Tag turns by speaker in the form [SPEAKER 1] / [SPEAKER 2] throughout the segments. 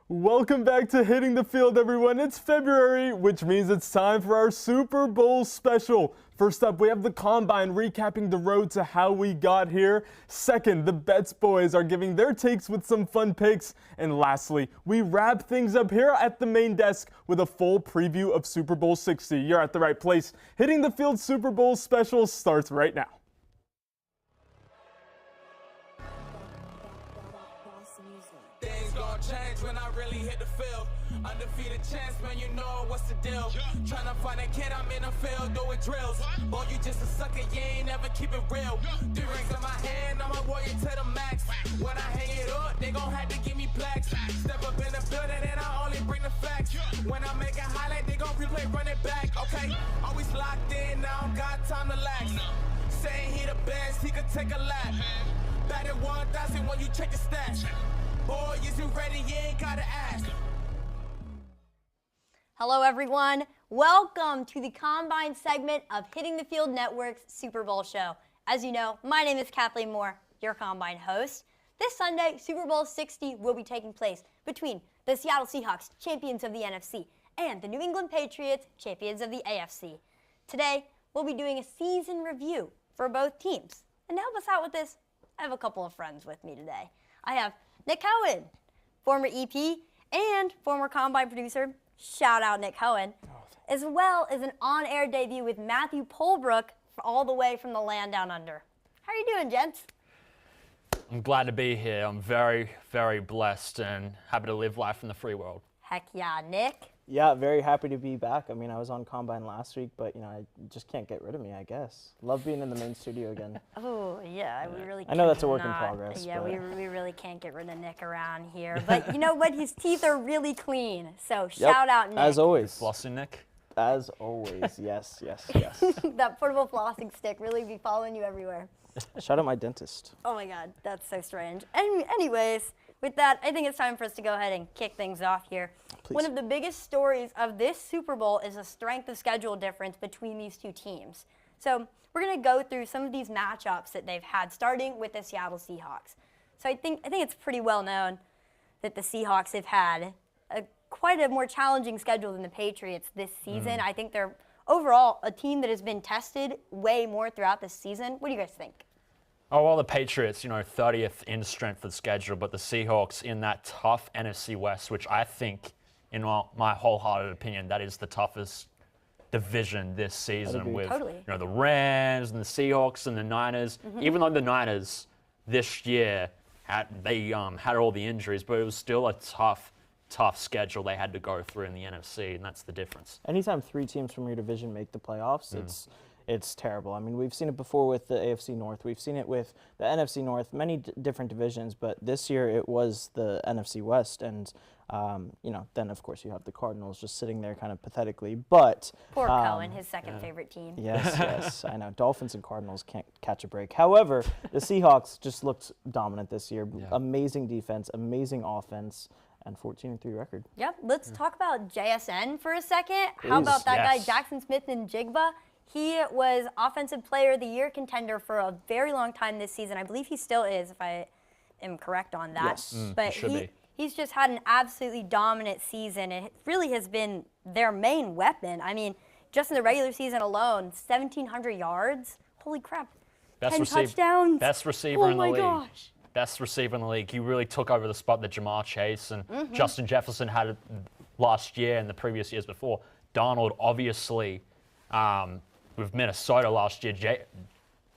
[SPEAKER 1] Welcome back to Hitting the Field, everyone. It's February, which means it's time for our Super Bowl special. First up, we have the Combine recapping the road to how we got here. Second, the Bets boys are giving their takes with some fun picks. And lastly, we wrap things up here at the main desk with a full preview of Super Bowl 60. You're at the right place. Hitting the Field Super Bowl special starts right now.
[SPEAKER 2] Change when I really hit the field. Undefeated chance, man, you know what's the deal. Trying to find a kid, I'm in the field doing drills. Boy, you just a sucker, you ain't never keep it real. 3 rings in my hand, I'm a warrior to the max. When I hang it up, they gon' have to give me plaques. Step up in the building and I only bring the facts. When I make a highlight, they gon' replay, run it back. Okay, always locked in, now I don't got time to lax. Saying he the best, he could take a lap. Batted 1,000 when you check the stats. Boy, is you ready? You ain't gotta ask.
[SPEAKER 3] Hello, everyone. Welcome to the Combine segment of Hitting the Field Network's Super Bowl Show. As you know, my name is Kathleen Moore, your Combine host. This Sunday, Super Bowl 60 will be taking place between the Seattle Seahawks, champions of the NFC, and the New England Patriots, champions of the AFC. Today, we'll be doing a season review for both teams. And to help us out with this, I have a couple of friends with me today. I have Nick Cohen, former EP and former Combine producer. Shout out Nick Cohen. As well as an on-air debut with Matthew Polbrook all the way from the land down under. How are you doing, gents?
[SPEAKER 4] I'm glad to be here. I'm very, very blessed and happy to live life in the free world.
[SPEAKER 3] Heck yeah, Nick.
[SPEAKER 5] Yeah, very happy to be back. I mean, I was on Combine last week, but, I just can't get rid of me, I guess. Love being in the main studio again.
[SPEAKER 3] Oh, yeah, we really
[SPEAKER 5] I know that's a work in progress.
[SPEAKER 3] Yeah,
[SPEAKER 5] but
[SPEAKER 3] we really can't get rid of Nick around here. But you know what? His teeth are really clean. So shout out, Nick.
[SPEAKER 5] As always.
[SPEAKER 4] Flossing, Nick?
[SPEAKER 5] As always, yes.
[SPEAKER 3] That portable flossing stick really be following you everywhere.
[SPEAKER 5] Shout out my dentist.
[SPEAKER 3] Oh my God, that's so strange. Anyways, with that, I think it's time for us to go ahead and kick things off here.
[SPEAKER 5] Please.
[SPEAKER 3] One of the biggest stories of this Super Bowl is the strength of schedule difference between these two teams. So we're going to go through some of these matchups that they've had, starting with the Seattle Seahawks. So I think it's pretty well known that the Seahawks have had quite a more challenging schedule than the Patriots this season. I think they're overall a team that has been tested way more throughout this season. What do you guys think?
[SPEAKER 4] Oh, well, the Patriots, 30th in strength of schedule, but the Seahawks in that tough NFC West, which I think, in my wholehearted opinion, that is the toughest division this season with
[SPEAKER 3] Totally.
[SPEAKER 4] The Rams and the Seahawks and the Niners. Even though the Niners this year had all the injuries, but it was still a tough schedule they had to go through in the NFC, and that's the difference.
[SPEAKER 5] Anytime 3 teams from your division make the playoffs, it's terrible. I mean, we've seen it before with the AFC North. We've seen it with the NFC North, many different divisions, but this year it was the NFC West. And, then, of course, you have the Cardinals just sitting there kind of pathetically. But
[SPEAKER 3] Poor Cohen, his second favorite team.
[SPEAKER 5] Yes, I know. Dolphins and Cardinals can't catch a break. However, the Seahawks just looked dominant this year.
[SPEAKER 4] Yeah.
[SPEAKER 5] Amazing defense, amazing offense, and 14-3 record.
[SPEAKER 3] Yep, let's talk about JSN for a second. How about that guy, Jackson Smith and Jigba? He was Offensive Player of the Year contender for a very long time this season. I believe he still is, if I am correct on that.
[SPEAKER 5] Yes.
[SPEAKER 3] But he's just had an absolutely dominant season. It really has been their main weapon. I mean, just in the regular season alone, 1,700 yards. Holy crap. 10 touchdowns.
[SPEAKER 4] Best receiver in the league.
[SPEAKER 3] Oh, my gosh.
[SPEAKER 4] Best receiver in the league. He really took over the spot that Jamar Chase and Justin Jefferson had last year and the previous years before. Darnold, obviously, with Minnesota last year,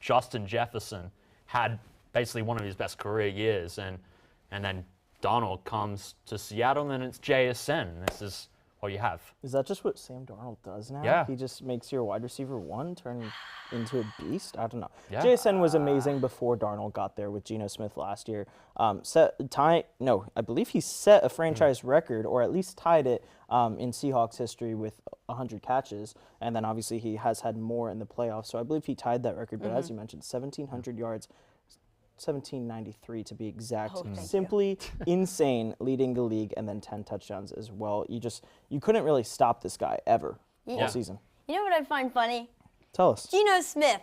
[SPEAKER 4] Justin Jefferson had basically one of his best career years, and then Darnold comes to Seattle, and it's JSN. This is what you have.
[SPEAKER 5] Is that just what Sam Darnold does now?
[SPEAKER 4] Yeah.
[SPEAKER 5] He just makes your wide receiver 1 turn into a beast? I don't know.
[SPEAKER 4] Yeah.
[SPEAKER 5] JSN was amazing before Darnold got there with Geno Smith last year. I believe he set a franchise record, or at least tied it in Seahawks history with 100 catches. And then obviously he has had more in the playoffs. So I believe he tied that record. But as you mentioned, 1,700 yards. 1793 to be exact. Simply insane, leading the league, and then 10 touchdowns as well. You couldn't really stop this guy ever all season.
[SPEAKER 3] You know what I find funny?
[SPEAKER 5] Tell us.
[SPEAKER 3] Geno Smith,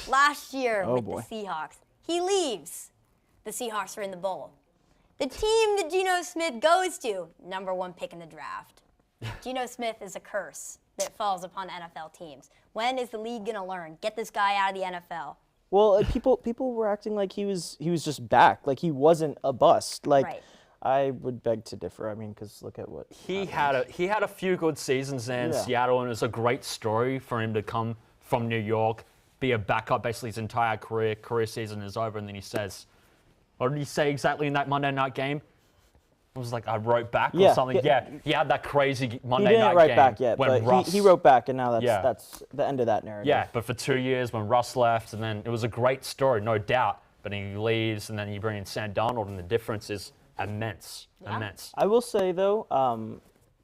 [SPEAKER 3] last year with
[SPEAKER 5] boy.
[SPEAKER 3] the Seahawks. He leaves. The Seahawks are in the bowl. The team that Geno Smith goes to, number 1 pick in the draft. Geno Smith is a curse that falls upon NFL teams. When is the league going to learn? Get this guy out of the NFL.
[SPEAKER 5] Well, people were acting like he was just back, like he wasn't a bust. Like,
[SPEAKER 3] Right.
[SPEAKER 5] I would beg to differ. I mean, because look at what
[SPEAKER 4] He had a few good seasons there in
[SPEAKER 5] Yeah.
[SPEAKER 4] Seattle, and it was a great story for him to come from New York, be a backup basically his entire career season is over, and then he says, what did he say exactly in that Monday night game? It was like I wrote back or something. Yeah, he had that crazy Monday night game.
[SPEAKER 5] He didn't write back yet,
[SPEAKER 4] when
[SPEAKER 5] but
[SPEAKER 4] Russ,
[SPEAKER 5] he wrote back, and now that's
[SPEAKER 4] Yeah.
[SPEAKER 5] that's the end of that narrative.
[SPEAKER 4] Yeah, but for 2 years when Russ left, and then it was a great story, no doubt. But then he leaves, and then you bring in Sam Darnold, and the difference is immense. Immense.
[SPEAKER 5] I will say though,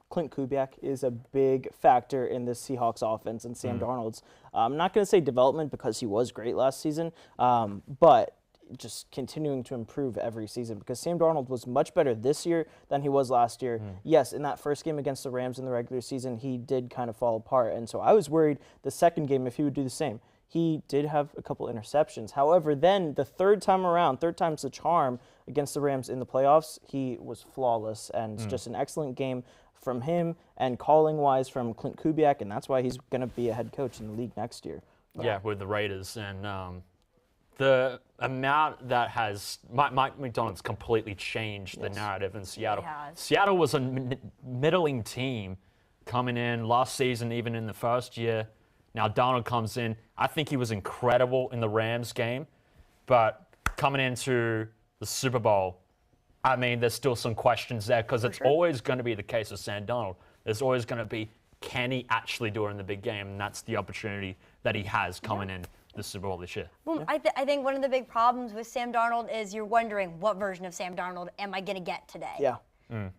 [SPEAKER 5] Clint Kubiak is a big factor in the Seahawks offense and Sam Darnold's. I'm not going to say development because he was great last season, but just continuing to improve every season because Sam Darnold was much better this year than he was last year. Yes, in that first game against the Rams in the regular season, he did kind of fall apart. And so I was worried the second game if he would do the same. He did have a couple interceptions. However, then the third time's the charm against the Rams in the playoffs, he was flawless and just an excellent game from him and calling-wise from Clint Kubiak, and that's why he's going to be a head coach in the league next year.
[SPEAKER 4] Yeah, with the Raiders. And the amount that has Mike McDonald's completely changed the narrative in Seattle.
[SPEAKER 3] has.
[SPEAKER 4] Seattle was a middling team coming in last season, even in the first year. Now Darnold comes in. I think he was incredible in the Rams game, but coming into the Super Bowl, I mean, there's still some questions there because it's always going to be the case with Sam Darnold. There's always going to be, can he actually do it in the big game? And that's the opportunity that he has coming in the Super Bowl this year.
[SPEAKER 3] Well, I think one of the big problems with Sam Darnold is you're wondering what version of Sam Darnold am I going to get today?
[SPEAKER 5] Yeah.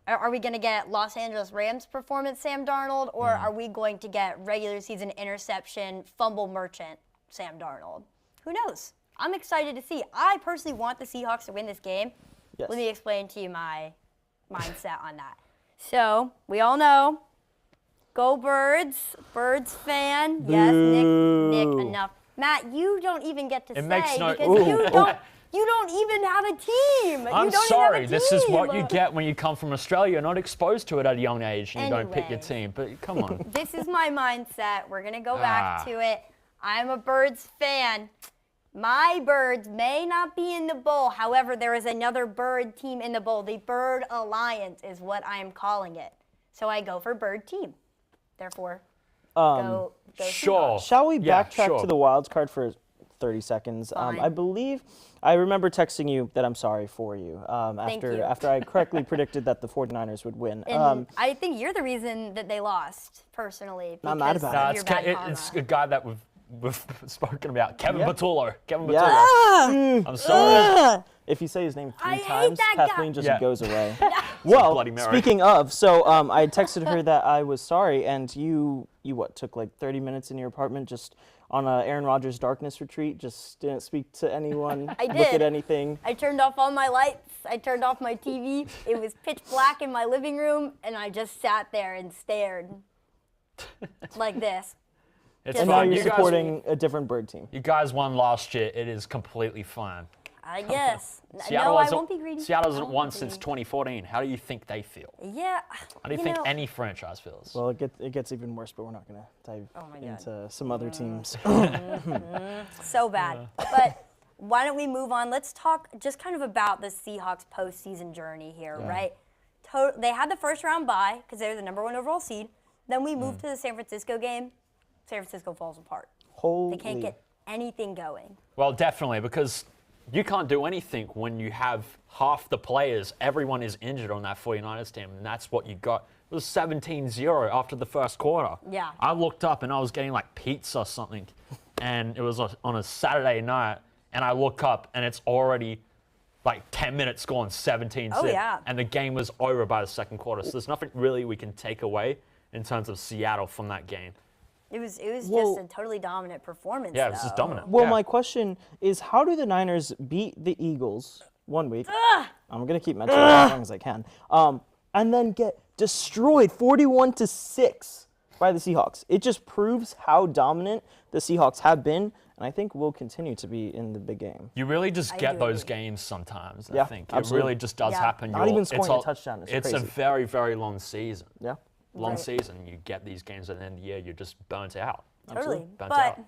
[SPEAKER 3] Are we going to get Los Angeles Rams performance Sam Darnold, or are we going to get regular season interception, fumble merchant Sam Darnold? Who knows? I'm excited to see. I personally want the Seahawks to win this game.
[SPEAKER 5] Yes.
[SPEAKER 3] Let me explain to you my mindset on that. So, we all know, go Birds, Birds fan. Yes, Nick, enough. Matt, you don't even get to say
[SPEAKER 4] makes no-
[SPEAKER 3] because you don't even have a team.
[SPEAKER 4] I'm
[SPEAKER 3] you don't
[SPEAKER 4] sorry.
[SPEAKER 3] Even have a
[SPEAKER 4] This is what
[SPEAKER 3] team.
[SPEAKER 4] you get when you come from Australia. You're not exposed to it at a young age and you don't pick your
[SPEAKER 3] Anyways.
[SPEAKER 4] team. But come on.
[SPEAKER 3] This is my mindset. We're going to go back to it. I'm a Birds fan. My Birds may not be in the bowl. However, there is another Bird team in the bowl. The Bird Alliance is what I am calling it. So I go for Bird team. Therefore, go
[SPEAKER 4] Sure.
[SPEAKER 5] Shall we
[SPEAKER 4] Yeah,
[SPEAKER 5] backtrack
[SPEAKER 4] sure.
[SPEAKER 5] to the wild card for 30 seconds?
[SPEAKER 3] Fine.
[SPEAKER 5] I believe I remember texting you that I'm sorry for you
[SPEAKER 3] you.
[SPEAKER 5] after I correctly predicted that the 49ers would win.
[SPEAKER 3] And I think you're the reason that they lost, personally.
[SPEAKER 5] Not mad
[SPEAKER 3] because
[SPEAKER 5] about
[SPEAKER 3] of
[SPEAKER 5] it.
[SPEAKER 3] your bad
[SPEAKER 4] It's
[SPEAKER 3] karma.
[SPEAKER 4] a guy that we've spoken about. Kevin
[SPEAKER 5] Yeah.
[SPEAKER 4] Patullo. Kevin
[SPEAKER 5] Yeah.
[SPEAKER 4] Patullo. I'm sorry.
[SPEAKER 5] If you say his name
[SPEAKER 3] I
[SPEAKER 5] three
[SPEAKER 3] hate
[SPEAKER 5] times,
[SPEAKER 3] that guy.
[SPEAKER 5] Kathleen just
[SPEAKER 4] Yeah.
[SPEAKER 5] goes away. Well,
[SPEAKER 4] Bloody Mary.
[SPEAKER 5] speaking of, so I texted her that I was sorry, and you what, took like 30 minutes in your apartment just on a Aaron Rodgers darkness retreat, just didn't speak to anyone,
[SPEAKER 3] I
[SPEAKER 5] look
[SPEAKER 3] did.
[SPEAKER 5] at anything.
[SPEAKER 3] I turned off all my lights. I turned off my TV. It was pitch black in my living room, and I just sat there and stared like this.
[SPEAKER 4] It's
[SPEAKER 5] And now
[SPEAKER 4] fine.
[SPEAKER 5] you're
[SPEAKER 4] You guys,
[SPEAKER 5] supporting a different bird team.
[SPEAKER 4] you guys won last year. It is completely fine.
[SPEAKER 3] I guess.
[SPEAKER 4] Seattle
[SPEAKER 3] No, I
[SPEAKER 4] hasn't-
[SPEAKER 3] won't be greedy.
[SPEAKER 4] Seattle
[SPEAKER 3] I
[SPEAKER 4] hasn't
[SPEAKER 3] won't
[SPEAKER 4] won
[SPEAKER 3] be
[SPEAKER 4] since
[SPEAKER 3] greedy.
[SPEAKER 4] 2014. How do you think they feel?
[SPEAKER 3] Yeah.
[SPEAKER 4] How do you think any franchise feels?
[SPEAKER 5] Well, it gets even worse, but we're not going to dive
[SPEAKER 3] Oh my God.
[SPEAKER 5] into some other teams.
[SPEAKER 3] So bad. But why don't we move on? Let's talk just kind of about the Seahawks postseason journey here, right? They had the first round bye because they were the #1 overall seed. Then we moved to the San Francisco game. San Francisco falls apart.
[SPEAKER 5] Holy.
[SPEAKER 3] They can't get anything going.
[SPEAKER 4] Well, definitely, because you can't do anything when you have half the players. Everyone is injured on that 49ers team, and that's what you got. It was 17-0 after the first quarter.
[SPEAKER 3] Yeah.
[SPEAKER 4] I looked up, and I was getting like pizza or something, and it was on a Saturday night, and I look up, and it's already like 10 minutes gone, 17-0.
[SPEAKER 3] Oh, yeah.
[SPEAKER 4] And the game was over by the second quarter, so there's nothing really we can take away in terms of Seattle from that game.
[SPEAKER 3] It was
[SPEAKER 5] Well-
[SPEAKER 3] just a totally dominant performance.
[SPEAKER 4] Yeah, it was just
[SPEAKER 3] though.
[SPEAKER 4] dominant.
[SPEAKER 5] Well,
[SPEAKER 4] Yeah.
[SPEAKER 5] my question is, how do the Niners beat the Eagles one week? I'm gonna keep mentioning it as long as I can, and then get destroyed 41-6 by the Seahawks. It just proves how dominant the Seahawks have been, and I think will continue to be in the big game.
[SPEAKER 4] You really just get
[SPEAKER 3] agree.
[SPEAKER 4] those games sometimes,
[SPEAKER 5] Yeah,
[SPEAKER 4] I think.
[SPEAKER 5] absolutely.
[SPEAKER 4] It really just does
[SPEAKER 3] Yeah.
[SPEAKER 4] happen.
[SPEAKER 5] Not even scoring a touchdown is
[SPEAKER 4] It's a
[SPEAKER 5] crazy.
[SPEAKER 4] very, very long season.
[SPEAKER 5] Yeah.
[SPEAKER 4] Long
[SPEAKER 3] Right.
[SPEAKER 4] season. You get these games at the end of the year, you're just burnt out.
[SPEAKER 3] Totally.
[SPEAKER 4] Burnt
[SPEAKER 3] But
[SPEAKER 4] out.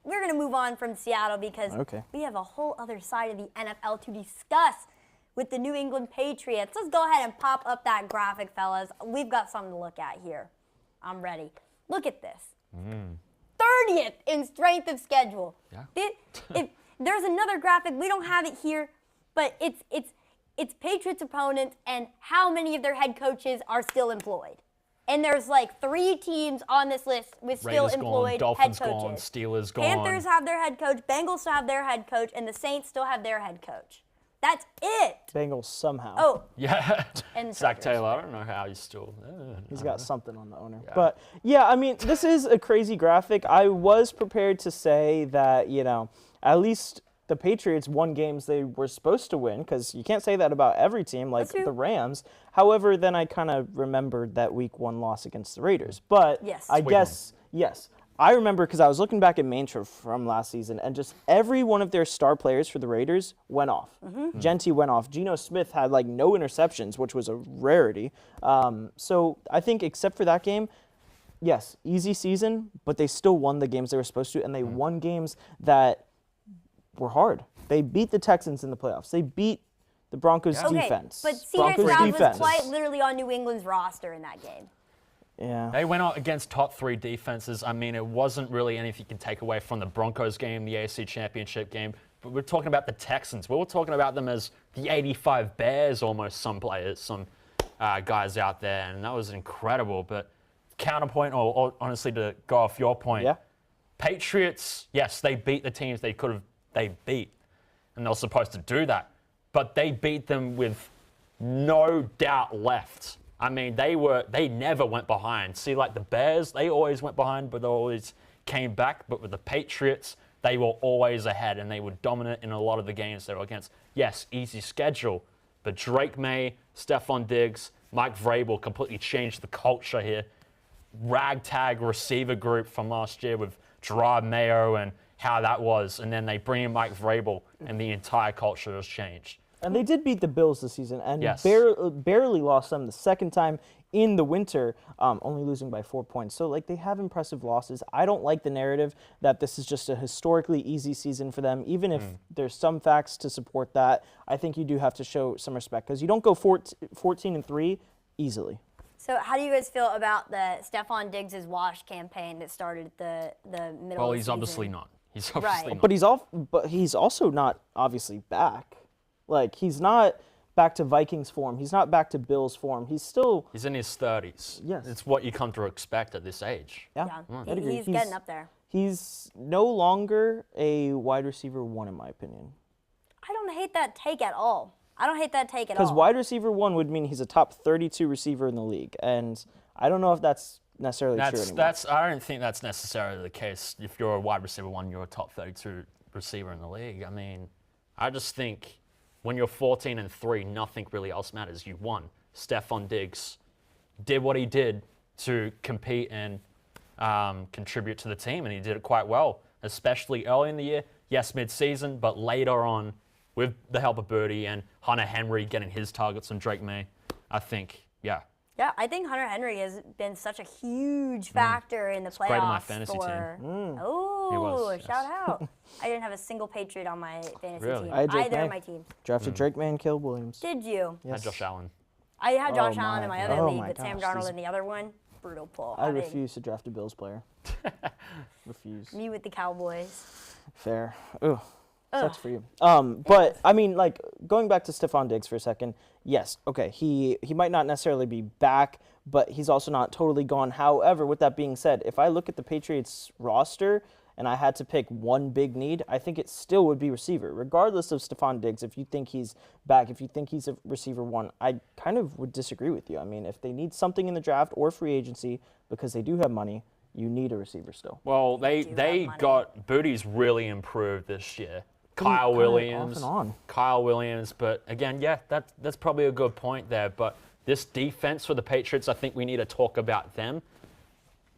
[SPEAKER 3] we're going to move on from Seattle because
[SPEAKER 5] Okay.
[SPEAKER 3] we have a whole other side of the NFL to discuss with the New England Patriots. Let's go ahead and pop up that graphic, fellas. We've got something to look at here. I'm ready. Look at this. 30th in strength of schedule.
[SPEAKER 4] Yeah.
[SPEAKER 3] If there's another graphic, we don't have it here, but it's Patriots opponents and how many of their head coaches are still employed. And there's like 3 teams on this list with still
[SPEAKER 4] Raiders gone,
[SPEAKER 3] employed
[SPEAKER 4] Dolphins
[SPEAKER 3] head coaches.
[SPEAKER 4] gone, Steelers gone.
[SPEAKER 3] Panthers have their head coach, Bengals still have their head coach, and the Saints still have their head coach. That's it.
[SPEAKER 5] Bengals somehow.
[SPEAKER 3] Oh,
[SPEAKER 4] Yeah.
[SPEAKER 3] and
[SPEAKER 4] Zach
[SPEAKER 3] Chargers.
[SPEAKER 4] Taylor, I don't know how he's still.
[SPEAKER 5] He's got something on the owner. But yeah, I mean, this is a crazy graphic. I was prepared to say that, at least the Patriots won games they were supposed to win, because you can't say that about every team, like
[SPEAKER 3] That's true.
[SPEAKER 5] the Rams. However, then I kind of remembered that week 1 loss against the Raiders. But
[SPEAKER 3] Yes.
[SPEAKER 5] I
[SPEAKER 3] Week
[SPEAKER 5] guess, yes. I remember because I was looking back at Maintra from last season, and just every one of their star players for the Raiders went off. Genty went off. Geno Smith had like no interceptions, which was a rarity. So I think except for that game, yes, easy season, but they still won the games they were supposed to, and they won games that were hard. They beat the Texans in the playoffs. They beat the Broncos
[SPEAKER 3] Okay,
[SPEAKER 5] defense.
[SPEAKER 3] but C.J.
[SPEAKER 5] Broncos
[SPEAKER 3] Stroud was
[SPEAKER 5] defense.
[SPEAKER 3] quite literally on New England's roster in that game.
[SPEAKER 5] Yeah.
[SPEAKER 4] They went out against top 3 defenses. I mean, it wasn't really anything you can take away from the Broncos game, the AFC Championship game. But we're talking about the Texans. We were talking about them as the 85 Bears, almost, some players, some guys out there. And that was incredible. But counterpoint, or honestly, to go off your point,
[SPEAKER 5] Yeah.
[SPEAKER 4] Patriots, yes, they beat the teams they beat. And they were supposed to do that. But they beat them with no doubt left. I mean, they never went behind. See, like the Bears, they always went behind, but they always came back. But with the Patriots, they were always ahead, and they were dominant in a lot of the games they were against. Yes, easy schedule, but Drake May, Stephon Diggs, Mike Vrabel completely changed the culture here. Ragtag receiver group from last year with Gerard Mayo and how that was, and then they bring in Mike Vrabel, and the entire culture has changed.
[SPEAKER 5] And they did beat the Bills this season, and
[SPEAKER 4] Yes.
[SPEAKER 5] barely lost them the second time in the winter, only losing by 4 points. So, like, they have impressive losses. I don't like the narrative that this is just a historically easy season for them. Even if there's some facts to support that, I think you do have to show some respect, because you don't go 14-3 easily.
[SPEAKER 3] So how do you guys feel about the Stephon Diggs' wash campaign that started the middle
[SPEAKER 4] Well,
[SPEAKER 3] of the
[SPEAKER 4] he's
[SPEAKER 3] season?
[SPEAKER 4] obviously not. He's obviously not.
[SPEAKER 5] But he's also not obviously back. Like, he's not back to Vikings form. He's not back to Bills form. He's still,
[SPEAKER 4] He's in his 30s.
[SPEAKER 5] Yes.
[SPEAKER 4] It's what you come to expect at this age.
[SPEAKER 3] Yeah,
[SPEAKER 5] I'd agree.
[SPEAKER 3] he's getting up there.
[SPEAKER 5] He's no longer a wide receiver 1, in my opinion.
[SPEAKER 3] I don't hate that take at all. I don't hate that take at
[SPEAKER 5] Because
[SPEAKER 3] all.
[SPEAKER 5] wide receiver 1 would mean he's a top 32 receiver in the league. And I don't know if that's necessarily true anymore.
[SPEAKER 4] I don't think that's necessarily the case. If you're a wide receiver 1, you're a top 32 receiver in the league. I mean, I just think when you're 14-3, nothing really else matters. You won. Stephon Diggs did what he did to compete and contribute to the team, and he did it quite well, especially early in the year. Yes, mid-season, but later on, with the help of Birdie and Hunter Henry getting his targets on Drake May, I think, yeah.
[SPEAKER 3] Yeah, I think Hunter Henry has been such a huge factor in the playoffs.
[SPEAKER 4] great on my fantasy team.
[SPEAKER 3] Oh,
[SPEAKER 4] He was,
[SPEAKER 3] shout
[SPEAKER 4] yes.
[SPEAKER 3] out. I didn't have a single Patriot on my fantasy
[SPEAKER 4] Really?
[SPEAKER 3] team.
[SPEAKER 5] I had Drake
[SPEAKER 3] Either
[SPEAKER 5] May.
[SPEAKER 3] of my team.
[SPEAKER 5] Drafted Drake May and Caleb Williams.
[SPEAKER 3] Did you?
[SPEAKER 4] Had Josh Allen.
[SPEAKER 3] I had Josh
[SPEAKER 5] Oh
[SPEAKER 3] Allen in
[SPEAKER 5] my-
[SPEAKER 3] my other
[SPEAKER 5] oh
[SPEAKER 3] league,
[SPEAKER 5] my
[SPEAKER 3] but Sam
[SPEAKER 5] gosh,
[SPEAKER 3] Darnold
[SPEAKER 5] these-
[SPEAKER 3] in the other one. Brutal pull.
[SPEAKER 5] I
[SPEAKER 3] mean,
[SPEAKER 5] refuse to draft a Bills player. Refuse.
[SPEAKER 3] Me with the Cowboys.
[SPEAKER 5] Fair. Ugh. Sucks for you. But I mean, like, going back to Stephon Diggs for a second. Yes, okay, he might not necessarily be back, but he's also not totally gone. However, with that being said, if I look at the Patriots roster and I had to pick one big need, I think it still would be receiver, regardless of Stephon Diggs. If you think he's back, if you think he's a receiver 1, I kind of would disagree with you. I mean, if they need something in the draft or free agency, because they do have money, you need a receiver still.
[SPEAKER 4] Well,
[SPEAKER 3] do
[SPEAKER 4] they
[SPEAKER 3] have money.
[SPEAKER 4] got Booty's really improved this year. Kyle
[SPEAKER 5] kinda
[SPEAKER 4] Williams,
[SPEAKER 5] off and on.
[SPEAKER 4] Kyle Williams, but again, yeah, that's probably a good point there. But this defense for the Patriots, I think we need to talk about them.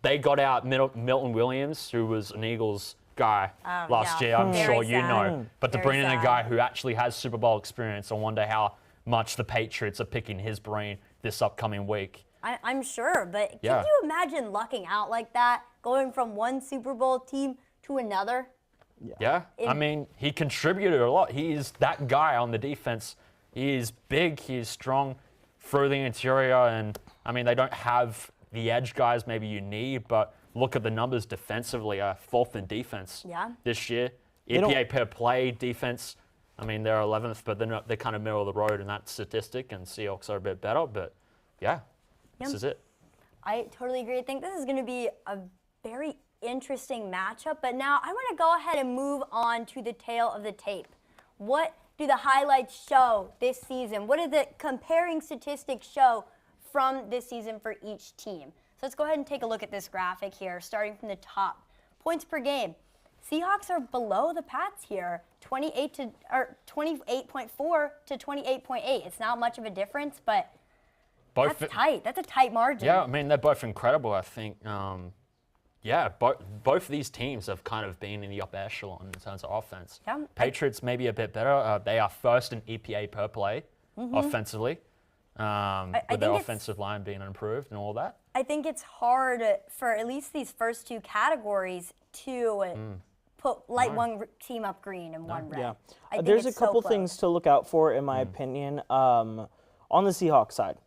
[SPEAKER 4] they got out Milton Williams, who was an Eagles guy last year. I'm
[SPEAKER 3] Very
[SPEAKER 4] sure you
[SPEAKER 3] sad.
[SPEAKER 4] know. But to
[SPEAKER 3] Very
[SPEAKER 4] bring in a
[SPEAKER 3] sad.
[SPEAKER 4] guy who actually has Super Bowl experience, I wonder how much the Patriots are picking his brain this upcoming week.
[SPEAKER 3] I'm sure, but
[SPEAKER 4] Yeah.
[SPEAKER 3] can you imagine lucking out like that, going from one Super Bowl team to another?
[SPEAKER 4] Yeah, I mean, he contributed a lot. He is that guy on the defense. He is big, he is strong through the interior, and I mean, they don't have the edge guys maybe you need, but look at the numbers defensively, 4th in defense this year. EPA per play defense, I mean, they're 11th, but they're kind of middle of the road in that statistic, and Seahawks are a bit better, but yeah, this is it.
[SPEAKER 3] I totally agree. I think this is going to be a very interesting matchup, but now I want to go ahead and move on to the tail of the tape. What do the highlights show this season? What do the comparing statistics show from this season for each team? So let's go ahead and take a look at this graphic here, starting from the top. Points per game. Seahawks are below the Pats here, 28.4 to 28.8. It's not much of a difference, but that's tight. That's a tight margin.
[SPEAKER 4] Yeah, I mean, they're both incredible, I think. Both of these teams have kind of been in the upper echelon in terms of offense.
[SPEAKER 3] Yeah.
[SPEAKER 4] Patriots maybe a bit better. They are first in EPA per play offensively, with their offensive line being improved and all that.
[SPEAKER 3] I think it's hard for at least these first two categories to light one team up green and one red.
[SPEAKER 5] Yeah.
[SPEAKER 3] I think
[SPEAKER 5] There's a
[SPEAKER 3] it's so
[SPEAKER 5] couple
[SPEAKER 3] close.
[SPEAKER 5] things to look out for, in my opinion. On the Seahawks side,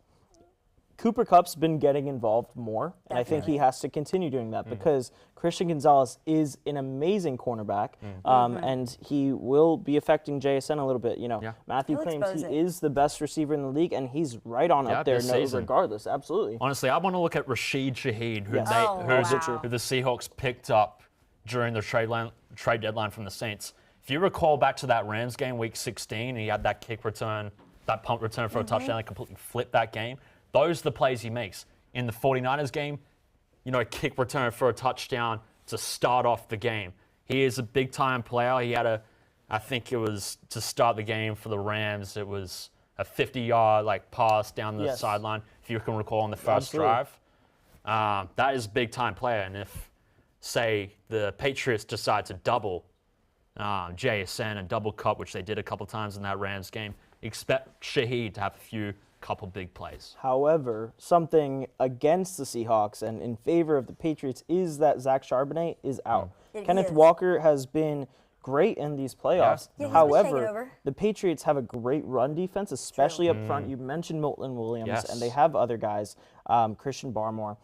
[SPEAKER 5] Cooper Kupp's been getting involved more, and I think he has to continue doing that because Christian Gonzalez is an amazing cornerback, and he will be affecting JSN a little bit. You know, Matthew
[SPEAKER 3] He'll
[SPEAKER 5] claims
[SPEAKER 3] expose
[SPEAKER 5] he
[SPEAKER 3] it.
[SPEAKER 5] is the best receiver in the league, and he's right on up there,
[SPEAKER 4] this season.
[SPEAKER 5] regardless. Absolutely.
[SPEAKER 4] Honestly, I want to look at Rashid Shaheed, who,
[SPEAKER 5] Yes.
[SPEAKER 4] who the Seahawks picked up during the trade deadline from the Saints. If you recall back to that Rams game, Week 16, he had that kick return, that punt return for a touchdown that completely flipped that game. Those are the plays he makes. In the 49ers game, kick return for a touchdown to start off the game. He is a big-time player. He had I think it was to start the game for the Rams, it was a 50-yard pass down the sideline, if you can recall, on the first drive. That is a big-time player. And if, say, the Patriots decide to double JSN and double Kupp, which they did a couple times in that Rams game, expect Shaheed to have a couple big plays.
[SPEAKER 5] However, something against the Seahawks and in favor of the Patriots is that Zach Charbonnet is out. Kenneth Walker has been great in these playoffs.
[SPEAKER 3] Yeah, he's been taking
[SPEAKER 5] However,
[SPEAKER 3] over.
[SPEAKER 5] the Patriots have a great run defense, especially up front. You mentioned Milton Williams, and they have other guys, Christian Barmore.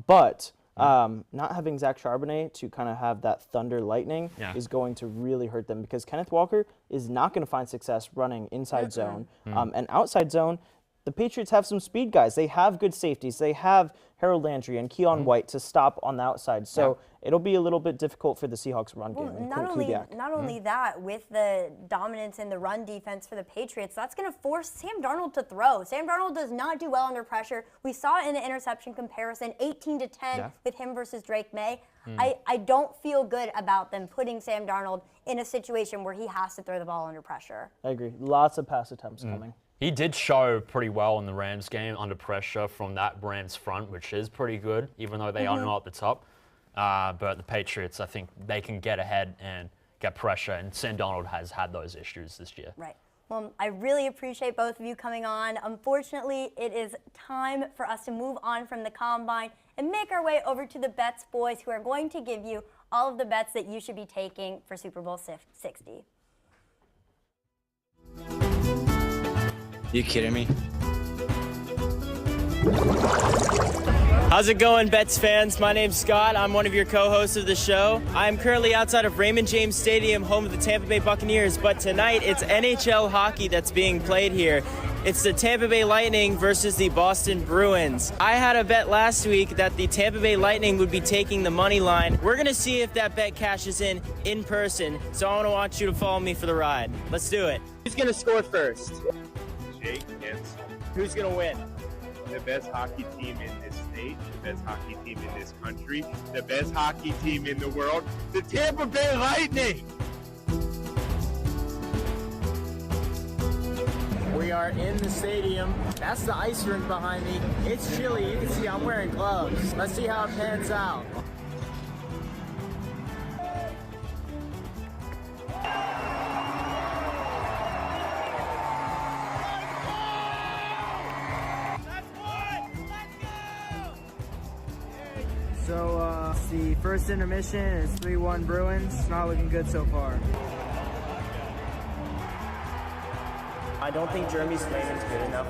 [SPEAKER 5] But not having Zach Charbonnet to kind of have that thunder lightning is going to really hurt them because Kenneth Walker is not going to find success running inside zone. And outside zone, the Patriots have some speed guys. They have good safeties. They have Harold Landry and Keon White to stop on the outside. So it'll be a little bit difficult for the Seahawks run game. And
[SPEAKER 3] Not
[SPEAKER 5] Kubiak.
[SPEAKER 3] only that, with the dominance in the run defense for the Patriots, that's going to force Sam Darnold to throw. Sam Darnold does not do well under pressure. We saw it in the interception comparison, 18-10 with him versus Drake May. I don't feel good about them putting Sam Darnold in a situation where he has to throw the ball under pressure.
[SPEAKER 5] I agree. Lots of pass attempts coming.
[SPEAKER 4] He did show pretty well in the Rams game under pressure from that Rams front, which is pretty good, even though they are not at the top. But the Patriots, I think they can get ahead and get pressure, and Sam Darnold has had those issues this year.
[SPEAKER 3] Right. Well, I really appreciate both of you coming on. Unfortunately, it is time for us to move on from the Combine and make our way over to the Bets boys, who are going to give you all of the bets that you should be taking for Super Bowl 60.
[SPEAKER 6] You kidding me? How's it going, Bets fans? My name's Scott. I'm one of your co-hosts of the show. I'm currently outside of Raymond James Stadium, home of the Tampa Bay Buccaneers, but tonight it's NHL hockey that's being played here. It's the Tampa Bay Lightning versus the Boston Bruins. I had a bet last week that the Tampa Bay Lightning would be taking the money line. We're going to see if that bet cashes in person, so I want you to follow me for the ride. Let's do it. Who's going to score first?
[SPEAKER 7] Jake Gensel,
[SPEAKER 6] Who's going to win?
[SPEAKER 7] the best hockey team in this state, the best hockey team in this country, the best hockey team in the world, the Tampa Bay Lightning.
[SPEAKER 8] We
[SPEAKER 6] are in the stadium. That's the ice rink behind me. It's chilly. You can see I'm wearing gloves. Let's see how it pans out. So, the first intermission is 3-1 Bruins. Not looking good so far. I don't think Jeremy Swayman's good enough.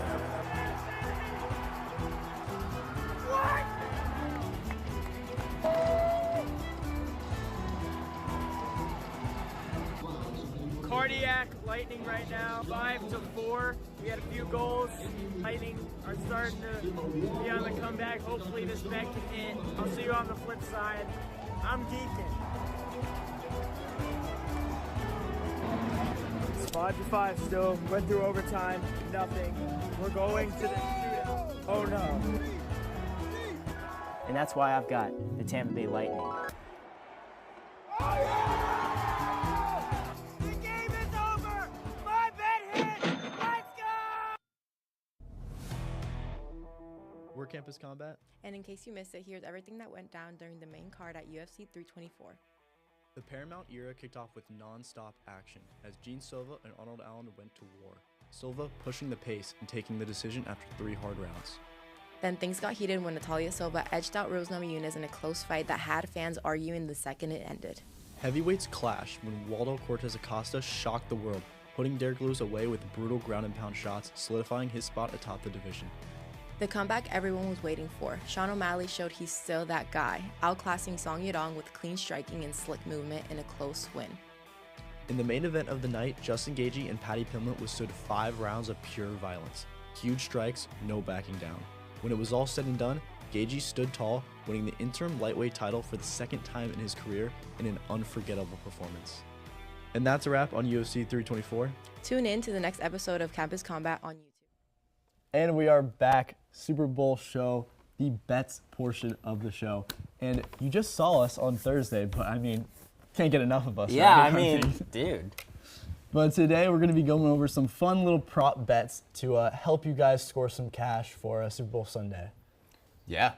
[SPEAKER 6] Cardiac Lightning right now, 5-4. We had a few goals. Lightning are starting to be on the comeback. Hopefully this bet can hit. I'll see you on the flip side. I'm geeking. It's 5-5 still. Went through overtime. Nothing. We're going to the shootout. Oh no. And that's why I've got the Tampa Bay Lightning.
[SPEAKER 8] We're Campus Combat.
[SPEAKER 9] And in case you missed it, here's everything that went down during the main card at UFC 324.
[SPEAKER 8] The Paramount era kicked off with non-stop action as Gene Silva and Arnold Allen went to war. Silva pushing the pace and taking the decision after 3 hard rounds.
[SPEAKER 9] Then things got heated when Natalia Silva edged out Rose Namajunas in a close fight that had fans arguing the second it ended.
[SPEAKER 8] Heavyweights clashed when Waldo Cortez Acosta shocked the world, putting Derek Lewis away with brutal ground and pound shots, solidifying his spot atop the division.
[SPEAKER 9] The comeback everyone was waiting for. Sean O'Malley showed he's still that guy, outclassing Song Yadong with clean striking and slick movement in a close win.
[SPEAKER 8] In the main event of the night, Justin Gaethje and Paddy Pimblett withstood 5 rounds of pure violence. Huge strikes, no backing down. When it was all said and done, Gaethje stood tall, winning the interim lightweight title for the second time in his career in an unforgettable performance. And that's a wrap on UFC 324.
[SPEAKER 9] Tune in to the next episode of Campus Combat on YouTube.
[SPEAKER 5] And we are back, Super Bowl show, the bets portion of the show. And you just saw us on Thursday, but I mean, can't get enough of us.
[SPEAKER 6] Yeah,
[SPEAKER 5] right?
[SPEAKER 6] I mean, dude.
[SPEAKER 5] But today we're going to be going over some fun little prop bets to help you guys score some cash for Super Bowl Sunday.
[SPEAKER 10] Yeah,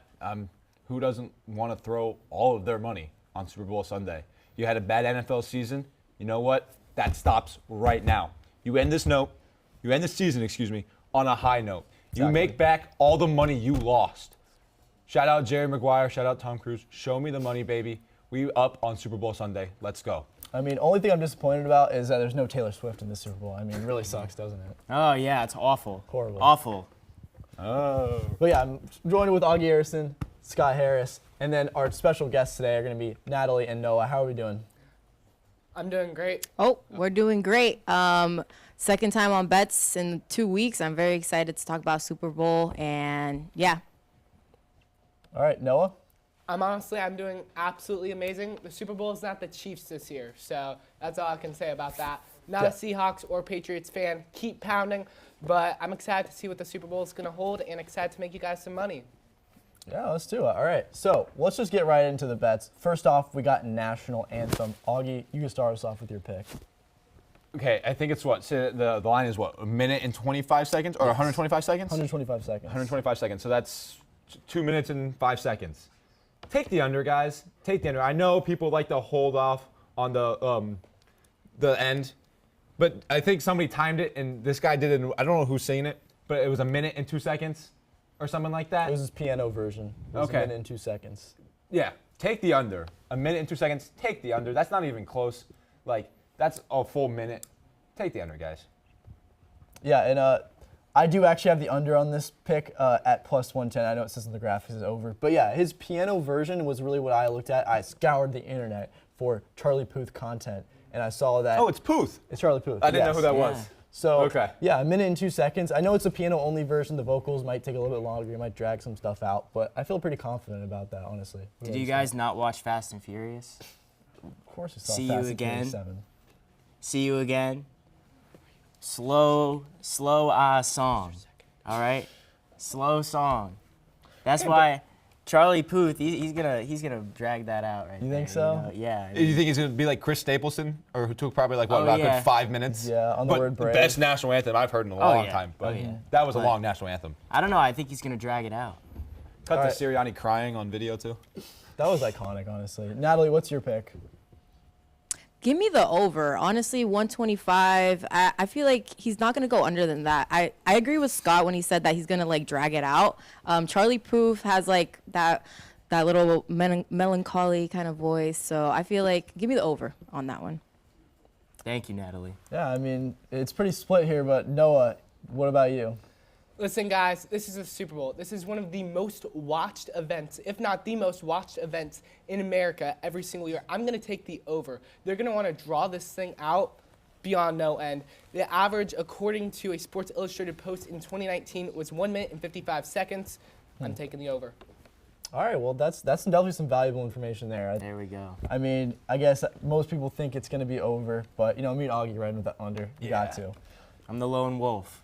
[SPEAKER 10] who doesn't want to throw all of their money on Super Bowl Sunday? You had a bad NFL season. You know what? That stops right now. You end the season, on a high note. You make back all the money you lost. Shout out Jerry Maguire, shout out Tom Cruise. Show me the money, baby. We up on Super Bowl Sunday. Let's go.
[SPEAKER 5] I mean, only thing I'm disappointed about is that there's no Taylor Swift in the Super Bowl. I mean, it really sucks, doesn't it?
[SPEAKER 6] Oh, yeah, it's awful.
[SPEAKER 5] Horrible.
[SPEAKER 6] Awful.
[SPEAKER 10] Oh.
[SPEAKER 5] But yeah, I'm joined with Augie Harrison, Scott Harris, and then our special guests today are going to be Natalie and Noah. How are we doing?
[SPEAKER 11] I'm doing great.
[SPEAKER 9] Oh, we're doing great. Second time on bets in 2 weeks. I'm very excited to talk about Super Bowl, and yeah.
[SPEAKER 5] All right, Noah?
[SPEAKER 11] I'm doing absolutely amazing. The Super Bowl is not the Chiefs this year, so that's all I can say about that. Not a Seahawks or Patriots fan. Keep pounding, but I'm excited to see what the Super Bowl is going to hold and excited to make you guys some money.
[SPEAKER 5] Yeah, let's do it. All right, so let's just get right into the bets. First off, we got National Anthem. Augie, you can start us off with your pick.
[SPEAKER 10] Okay, I think it's what? So the line is what? 1 minute and 25 seconds? Or 125 seconds?
[SPEAKER 5] 125 seconds.
[SPEAKER 10] 125 seconds. So that's 2 minutes and 5 seconds. Take the under, guys. Take the under. I know people like to hold off on the end, but I think somebody timed it, and this guy did it. I don't know who's saying it, but it was 1 minute and 2 seconds or something like that.
[SPEAKER 5] It was his piano version. It was 1 minute and 2 seconds.
[SPEAKER 10] Yeah, take the under. 1 minute and 2 seconds. Take the under. That's not even close. Like, that's a full minute. Take the under, guys.
[SPEAKER 5] Yeah, and I do actually have the under on this pick at plus 110. I know it says in the graphics it's over. But yeah, his piano version was really what I looked at. I scoured the internet for Charlie Puth content, and I saw that.
[SPEAKER 10] Oh, it's Puth.
[SPEAKER 5] It's Charlie Puth.
[SPEAKER 10] I didn't know who that was.
[SPEAKER 5] So,
[SPEAKER 10] okay.
[SPEAKER 5] Yeah, 1 minute and 2 seconds. I know it's a piano-only version. The vocals might take a little bit longer. You might drag some stuff out, but I feel pretty confident about that, honestly.
[SPEAKER 6] Did you guys not watch Fast and Furious?
[SPEAKER 5] Of course I saw
[SPEAKER 6] See
[SPEAKER 5] Fast
[SPEAKER 6] you
[SPEAKER 5] and Furious
[SPEAKER 6] again.
[SPEAKER 5] 7.
[SPEAKER 6] See you again. Slow song. All right? Slow song. That's why Charlie Puth, he's gonna drag that out right
[SPEAKER 12] You
[SPEAKER 6] there,
[SPEAKER 12] think so?
[SPEAKER 6] know? Yeah.
[SPEAKER 10] You think he's going to be like Chris Stapleton, or who took probably like, what,
[SPEAKER 6] Oh,
[SPEAKER 10] about a
[SPEAKER 6] yeah.
[SPEAKER 10] good 5 minutes?
[SPEAKER 12] Yeah, on the
[SPEAKER 10] But
[SPEAKER 12] word
[SPEAKER 10] the
[SPEAKER 12] brave.
[SPEAKER 10] best national anthem I've heard in a long
[SPEAKER 6] yeah.
[SPEAKER 10] time. But
[SPEAKER 6] Oh, yeah.
[SPEAKER 10] that was a
[SPEAKER 6] But-
[SPEAKER 10] long national anthem.
[SPEAKER 6] I don't know. I think he's gonna drag it out.
[SPEAKER 10] Cut
[SPEAKER 12] All
[SPEAKER 10] to
[SPEAKER 12] right.
[SPEAKER 10] Sirianni crying on video, too.
[SPEAKER 12] That was iconic, honestly. Natalie, what's your pick?
[SPEAKER 9] Give me the over. Honestly, 125. I feel like he's not going to go under than that. I agree with Scott when he said that he's going to like drag it out. Charlie Puth has like that little melancholy kind of voice. So I feel like give me the over on that one.
[SPEAKER 6] Thank you, Natalie.
[SPEAKER 12] Yeah, I mean, it's pretty split here, but Noah, what about you?
[SPEAKER 11] Listen, guys, this is a Super Bowl. This is one of the most watched events, if not the most watched events in America every single year. I'm going to take the over. They're going to want to draw this thing out beyond no end. The average, according to a Sports Illustrated post in 2019, was 1 minute and 55 seconds. I'm taking the over.
[SPEAKER 12] All right, well, that's definitely some valuable information there.
[SPEAKER 6] There we go.
[SPEAKER 12] I mean, I guess most people think it's going to be over, but, me and Augie riding with the under. You got to.
[SPEAKER 6] I'm the lone wolf.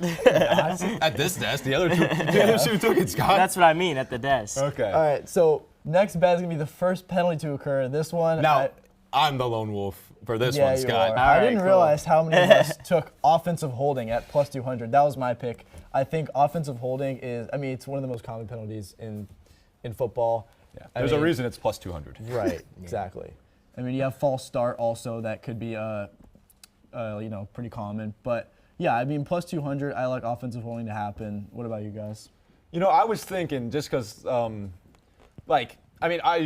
[SPEAKER 10] At this desk, the other two took it, Scott.
[SPEAKER 6] That's what I mean at the desk.
[SPEAKER 10] Okay.
[SPEAKER 12] All right, so next bet is going to be the first penalty to occur. This one.
[SPEAKER 10] Now, I'm the lone wolf for this
[SPEAKER 12] Yeah,
[SPEAKER 10] one,
[SPEAKER 12] you
[SPEAKER 10] Scott.
[SPEAKER 12] are.
[SPEAKER 6] All
[SPEAKER 12] I
[SPEAKER 6] right,
[SPEAKER 12] didn't
[SPEAKER 6] cool.
[SPEAKER 12] realize how many of us took offensive holding at plus 200. That was my pick. I think offensive holding is, it's one of the most common penalties in football.
[SPEAKER 10] Yeah.
[SPEAKER 12] I
[SPEAKER 10] There's a
[SPEAKER 12] mean-
[SPEAKER 10] reason it's plus 200.
[SPEAKER 12] Right, exactly. You have false start also that could be, pretty common. But yeah, plus 200, I like offensive holding to happen. What about you guys?
[SPEAKER 10] I was thinking just because, you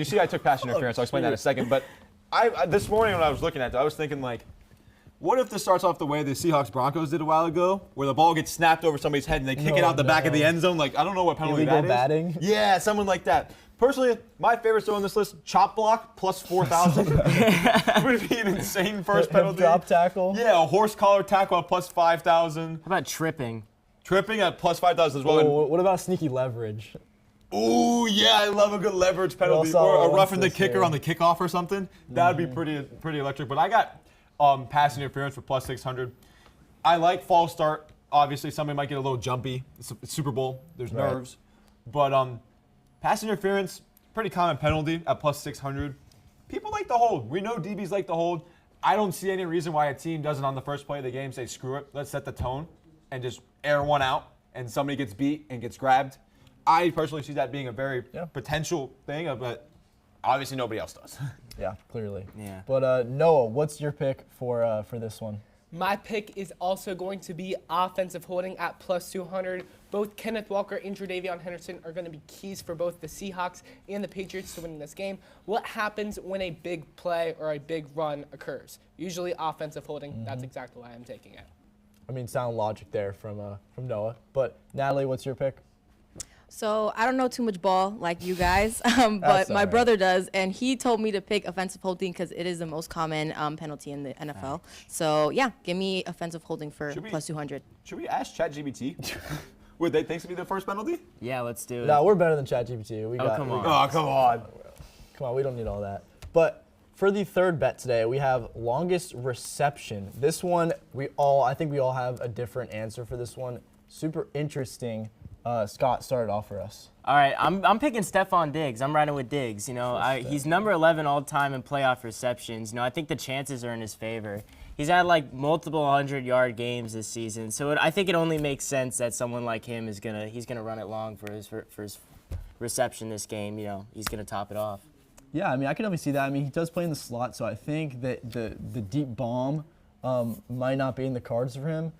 [SPEAKER 10] see I took pass interference. I'll explain that in a second. But I this morning when I was looking at it, I was thinking, what if this starts off the way the Seahawks-Broncos did a while ago, where the ball gets snapped over somebody's head and they kick it out the back of the end zone? I don't know what penalty
[SPEAKER 12] Illegal
[SPEAKER 10] that is.
[SPEAKER 12] batting?
[SPEAKER 10] Yeah, someone like that. Personally, my favorite still on this list, chop block, plus 4,000. Would be an insane first penalty.
[SPEAKER 12] Drop tackle?
[SPEAKER 10] Yeah, a horse collar tackle at plus 5,000.
[SPEAKER 6] How about tripping?
[SPEAKER 10] Tripping at plus 5,000 as well.
[SPEAKER 12] Oh, what about sneaky leverage?
[SPEAKER 10] Ooh, yeah, I love a good leverage penalty.
[SPEAKER 12] saw
[SPEAKER 10] Or a
[SPEAKER 12] one
[SPEAKER 10] roughing the
[SPEAKER 12] this
[SPEAKER 10] kicker
[SPEAKER 12] year.
[SPEAKER 10] on the kickoff or something. That would be pretty electric. But I got pass interference for plus 600. I like false start. Obviously, somebody might get a little jumpy. It's Super Bowl. There's
[SPEAKER 12] Right.
[SPEAKER 10] nerves. But pass interference, pretty common penalty at plus 600. People like to hold. We know DBs like to hold. I don't see any reason why a team doesn't on the first play of the game say, screw it, let's set the tone and just air one out and somebody gets beat and gets grabbed. I personally see that being a very potential thing, but obviously nobody else does.
[SPEAKER 12] Yeah, clearly.
[SPEAKER 6] Yeah.
[SPEAKER 12] But Noah, what's your pick for this one?
[SPEAKER 11] My pick is also going to be offensive holding at plus 200. Both Kenneth Walker and Tre'Davion Henderson are going to be keys for both the Seahawks and the Patriots to winning this game. What happens when a big play or a big run occurs? Usually offensive holding. That's exactly why I'm taking it.
[SPEAKER 12] Sound logic there from Noah. But Natalie, what's your pick?
[SPEAKER 9] So I don't know too much ball like you guys, but
[SPEAKER 12] That's
[SPEAKER 9] my
[SPEAKER 12] all right.
[SPEAKER 9] brother does, and he told me to pick offensive holding because it is the most common penalty in the NFL. So yeah, give me offensive holding for
[SPEAKER 10] Should we-
[SPEAKER 9] plus 200.
[SPEAKER 10] Should we ask ChatGPT? Would they think to be the first penalty?
[SPEAKER 6] Yeah, let's do it.
[SPEAKER 12] No, we're better than ChatGPT. We got.
[SPEAKER 6] come on.
[SPEAKER 10] Oh, come on.
[SPEAKER 12] Come on, we don't need all that. But for the third bet today, we have longest reception. This one, I think we all have a different answer for this one. Super interesting. Scott, start it off for us.
[SPEAKER 6] All right, I'm picking Stephon Diggs. I'm riding with Diggs. He's number 11 all time in playoff receptions. I think the chances are in his favor. He's had multiple 100-yard games this season, so I think it only makes sense that someone like him is gonna run it long for his reception this game. He's gonna top it off.
[SPEAKER 12] Yeah, I can definitely see that. He does play in the slot, so I think that the deep bomb might not be in the cards for him.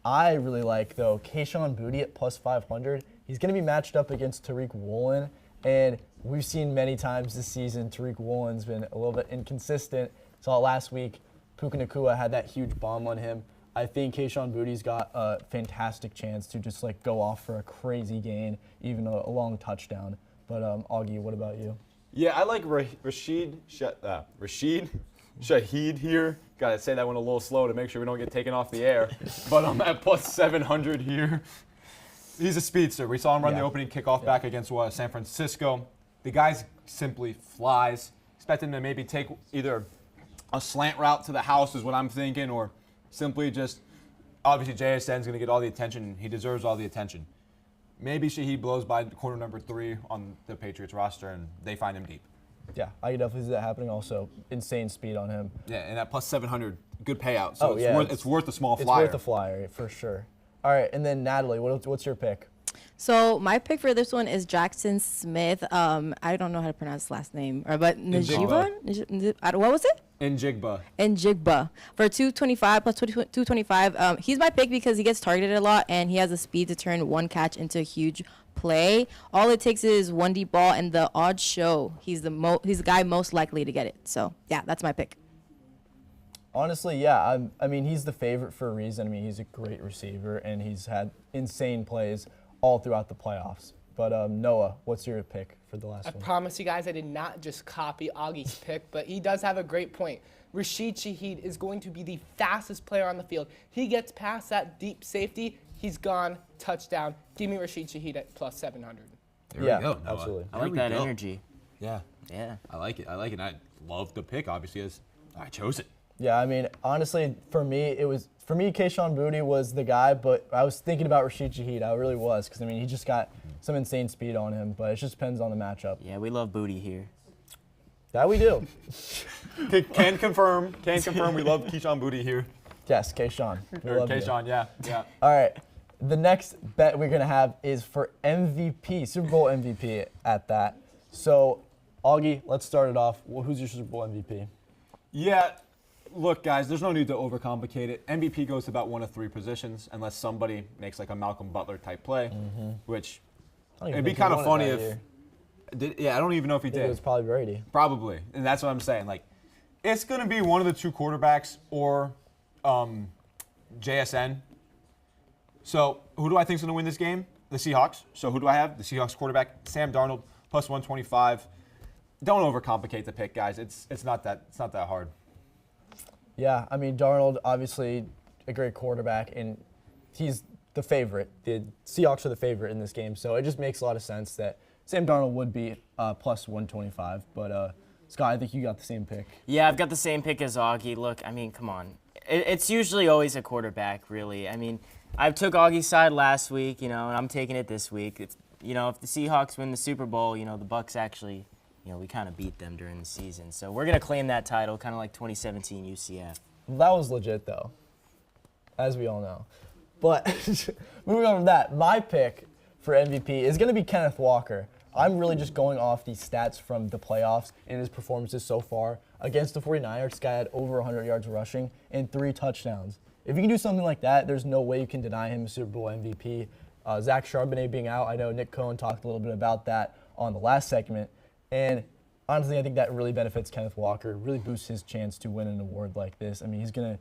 [SPEAKER 12] I really like, though, Kayshon Boutte at plus 500. He's going to be matched up against Tariq Woolen, and we've seen many times this season Tariq Woolen's been a little bit inconsistent. Saw it last week. Puka Nacua had that huge bomb on him. I think Kayshon Boutte's got a fantastic chance to just go off for a crazy gain, even a long touchdown. But Augie, what about you?
[SPEAKER 10] Yeah, I like Rashid Shaheed here. Gotta say that one a little slow to make sure we don't get taken off the air. But I'm at plus 700 here. He's a speedster. We saw him run the opening kickoff back against San Francisco. The guy simply flies. Expect him to maybe take either a slant route to the house is what I'm thinking, or simply just, obviously JSN's going to get all the attention, and he deserves all the attention. maybe Shaheed blows by corner number 3 on the Patriots roster, and they find him deep.
[SPEAKER 12] Yeah, I can definitely see that happening also. Insane speed on him.
[SPEAKER 10] Yeah, and at plus 700, good payout. So it's worth a small
[SPEAKER 12] It's
[SPEAKER 10] flyer.
[SPEAKER 12] worth a flyer, for sure. All right, and then Natalie, what's your pick?
[SPEAKER 9] So my pick for this one is Jackson Smith. I don't know how to pronounce his last name, but Najiba? What was it? Njigba for 225 plus 225. He's my pick because he gets targeted a lot and he has the speed to turn one catch into a huge play. All it takes is one deep ball, and the odds show he's the guy most likely to get it. So yeah, that's my pick.
[SPEAKER 12] Honestly, yeah. I mean, he's the favorite for a reason. I mean, he's a great receiver and he's had insane plays all throughout the playoffs. But Noah, what's your pick for the last one?
[SPEAKER 11] I promise you guys I did not just copy Augie's pick, but he does have a great point. Rashid Shaheed is going to be the fastest player on the field. He gets past that deep safety, he's gone, touchdown. Give me Rashid Shaheed at plus 700.
[SPEAKER 10] There we go, Noah.
[SPEAKER 12] Absolutely.
[SPEAKER 6] I like that energy.
[SPEAKER 10] Yeah.
[SPEAKER 6] Yeah.
[SPEAKER 10] I like it. I love the pick, obviously, as I chose it.
[SPEAKER 12] Yeah, I mean, honestly, for me, Keyshawn Booty was the guy, but I was thinking about Rashid Shaheed. I really was, because, I mean, he just got some insane speed on him, but it just depends on the matchup.
[SPEAKER 6] Yeah, we love Booty here.
[SPEAKER 12] That we do.
[SPEAKER 10] Can confirm we love Keyshawn Booty here.
[SPEAKER 12] Yes, Keyshawn. We love you.
[SPEAKER 10] Keyshawn, yeah.
[SPEAKER 12] All right. The next bet we're going to have is for MVP, Super Bowl MVP at that. So, Augie, let's start it off. Who's your Super Bowl MVP?
[SPEAKER 10] Yeah, look, guys, there's no need to overcomplicate it. MVP goes to about one of 3 positions, unless somebody makes like a Malcolm Butler type play, which it'd be kind of funny if. I don't even know if he did.
[SPEAKER 12] It was probably Brady.
[SPEAKER 10] Probably, and that's what I'm saying. Like, it's going to be one of the 2 quarterbacks or JSN. So, who do I think is going to win this game? The Seahawks. So, who do I have? The Seahawks quarterback, Sam Darnold, plus 125. Don't overcomplicate the pick, guys. It's not that hard.
[SPEAKER 12] Yeah, I mean, Darnold, obviously a great quarterback, and he's the favorite. The Seahawks are the favorite in this game, so it just makes a lot of sense that Sam Darnold would be plus 125. But, Scott, I think you got the same pick.
[SPEAKER 6] Yeah, I've got the same pick as Augie. Look, I mean, come on. It's usually always a quarterback, really. I mean, I took Augie's side last week, and I'm taking it this week. If the Seahawks win the Super Bowl, the Bucs actually, we kind of beat them during the season. So we're going to claim that title, kind of like 2017 UCF.
[SPEAKER 12] That was legit, though, as we all know. But moving on from that, my pick for MVP is going to be Kenneth Walker. I'm really just going off these stats from the playoffs and his performances so far. Against the 49ers, this guy had over 100 yards rushing and 3 touchdowns. If you can do something like that, there's no way you can deny him a Super Bowl MVP. Zach Charbonnet being out, I know Nick Cohen talked a little bit about that on the last segment. And honestly, I think that really benefits Kenneth Walker, really boosts his chance to win an award like this. I mean, he's going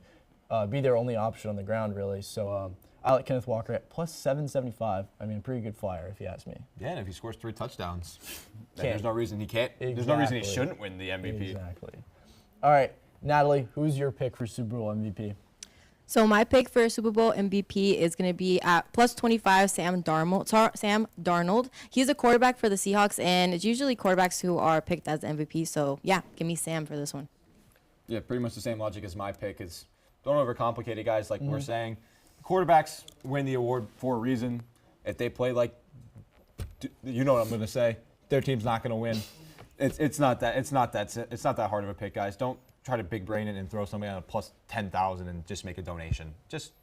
[SPEAKER 12] to be their only option on the ground, really. So I like Kenneth Walker at plus 775. I mean, a pretty good flyer, if you ask me.
[SPEAKER 10] Yeah, and if he scores 3 touchdowns, then there's no reason he can't.
[SPEAKER 12] Exactly.
[SPEAKER 10] There's no reason he shouldn't win the MVP.
[SPEAKER 12] Exactly. All right, Natalie, who's your pick for Super Bowl MVP?
[SPEAKER 9] So my pick for Super Bowl MVP is going to be at plus 25, Sam Darnold. He's a quarterback for the Seahawks, and it's usually quarterbacks who are picked as MVP. So, yeah, give me Sam for this one.
[SPEAKER 10] Yeah, pretty much the same logic as my pick is don't overcomplicate it, guys. Like we're saying, quarterbacks win the award for a reason. If they play like, you know what I'm going to say, their team's not going to win. It's not that hard of a pick, guys. Don't try to big brain it and throw somebody on a plus 10,000 and just make a donation. Just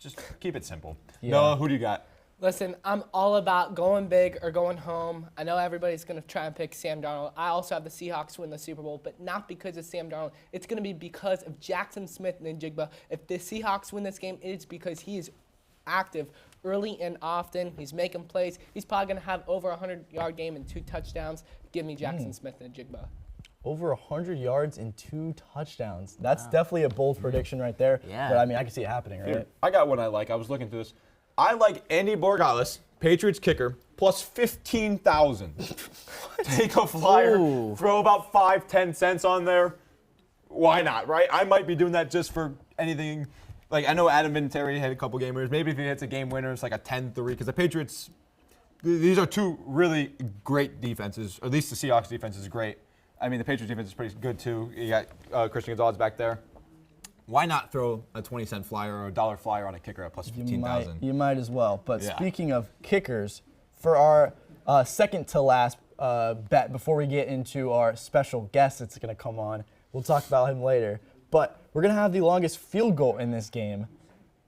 [SPEAKER 10] keep it simple. Yeah. Noah, who do you got?
[SPEAKER 11] Listen, I'm all about going big or going home. I know everybody's going to try and pick Sam Darnold. I also have the Seahawks win the Super Bowl, but not because of Sam Darnold. It's going to be because of Jackson Smith and Njigba. If the Seahawks win this game, it's because he is active early and often. He's making plays. He's probably going to have over a 100-yard game and 2 touchdowns. Give me Jackson Smith and Njigba.
[SPEAKER 12] Over 100 yards and 2 touchdowns. That's definitely a bold prediction right there.
[SPEAKER 6] Yeah.
[SPEAKER 12] But, I mean, I can see it happening, right?
[SPEAKER 10] Dude, I got one I like. I was looking through this. I like Andy Borregales, Patriots kicker, plus 15,000. Take a flyer, throw about 5-10 cents on there. Why not, right? I might be doing that just for anything. Like, I know Adam Vinatieri had a couple game winners. Maybe if he hits a game winner, it's like a 10-3. Because the Patriots, these are 2 really great defenses. Or at least the Seahawks defense is great. I mean, the Patriots defense is pretty good, too. You got Christian Gonzalez back there. Why not throw a 20-cent flyer or a $1 flyer on a kicker at plus 15,000?
[SPEAKER 12] You might as well. But speaking of kickers, for our second to last bet, before we get into our special guest that's going to come on, we'll talk about him later. But we're going to have the longest field goal in this game.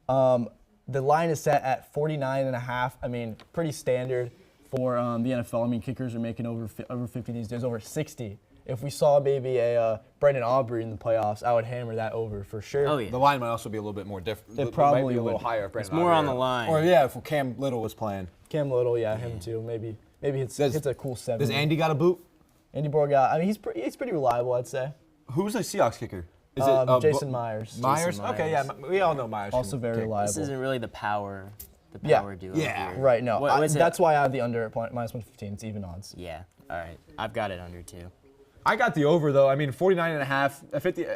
[SPEAKER 12] The line is set at 49.5. I mean, pretty standard for the NFL. I mean, kickers are making over 50 these days, over 60. If we saw maybe a Brendan Aubrey in the playoffs, I would hammer that over for sure.
[SPEAKER 6] Oh, yeah.
[SPEAKER 10] The line might also be a little bit more different.
[SPEAKER 12] It probably
[SPEAKER 10] might be a little
[SPEAKER 12] would.
[SPEAKER 10] higher. If
[SPEAKER 6] It's
[SPEAKER 10] Brandon
[SPEAKER 6] more
[SPEAKER 10] Aubrey
[SPEAKER 6] on the line.
[SPEAKER 10] Or yeah, if Cam Little was playing.
[SPEAKER 12] Cam Little, yeah, him too. Maybe hits a cool 70.
[SPEAKER 10] Does Andy got a boot?
[SPEAKER 12] Andy Borgat, I mean, he's pretty reliable, I'd say.
[SPEAKER 10] Who's the Seahawks kicker? Is
[SPEAKER 12] Jason Myers.
[SPEAKER 10] Myers?
[SPEAKER 6] Jason
[SPEAKER 10] Okay, yeah, we all know Myers.
[SPEAKER 12] Also very reliable.
[SPEAKER 6] This isn't really the power
[SPEAKER 12] Yeah.
[SPEAKER 6] duo.
[SPEAKER 10] Yeah.
[SPEAKER 6] Here.
[SPEAKER 12] Right, no.
[SPEAKER 6] What's it?
[SPEAKER 12] That's why I have the under at minus 115. It's even odds.
[SPEAKER 6] Yeah. All right. I've got it under too.
[SPEAKER 10] I got the over though. I mean, 49.5, 50.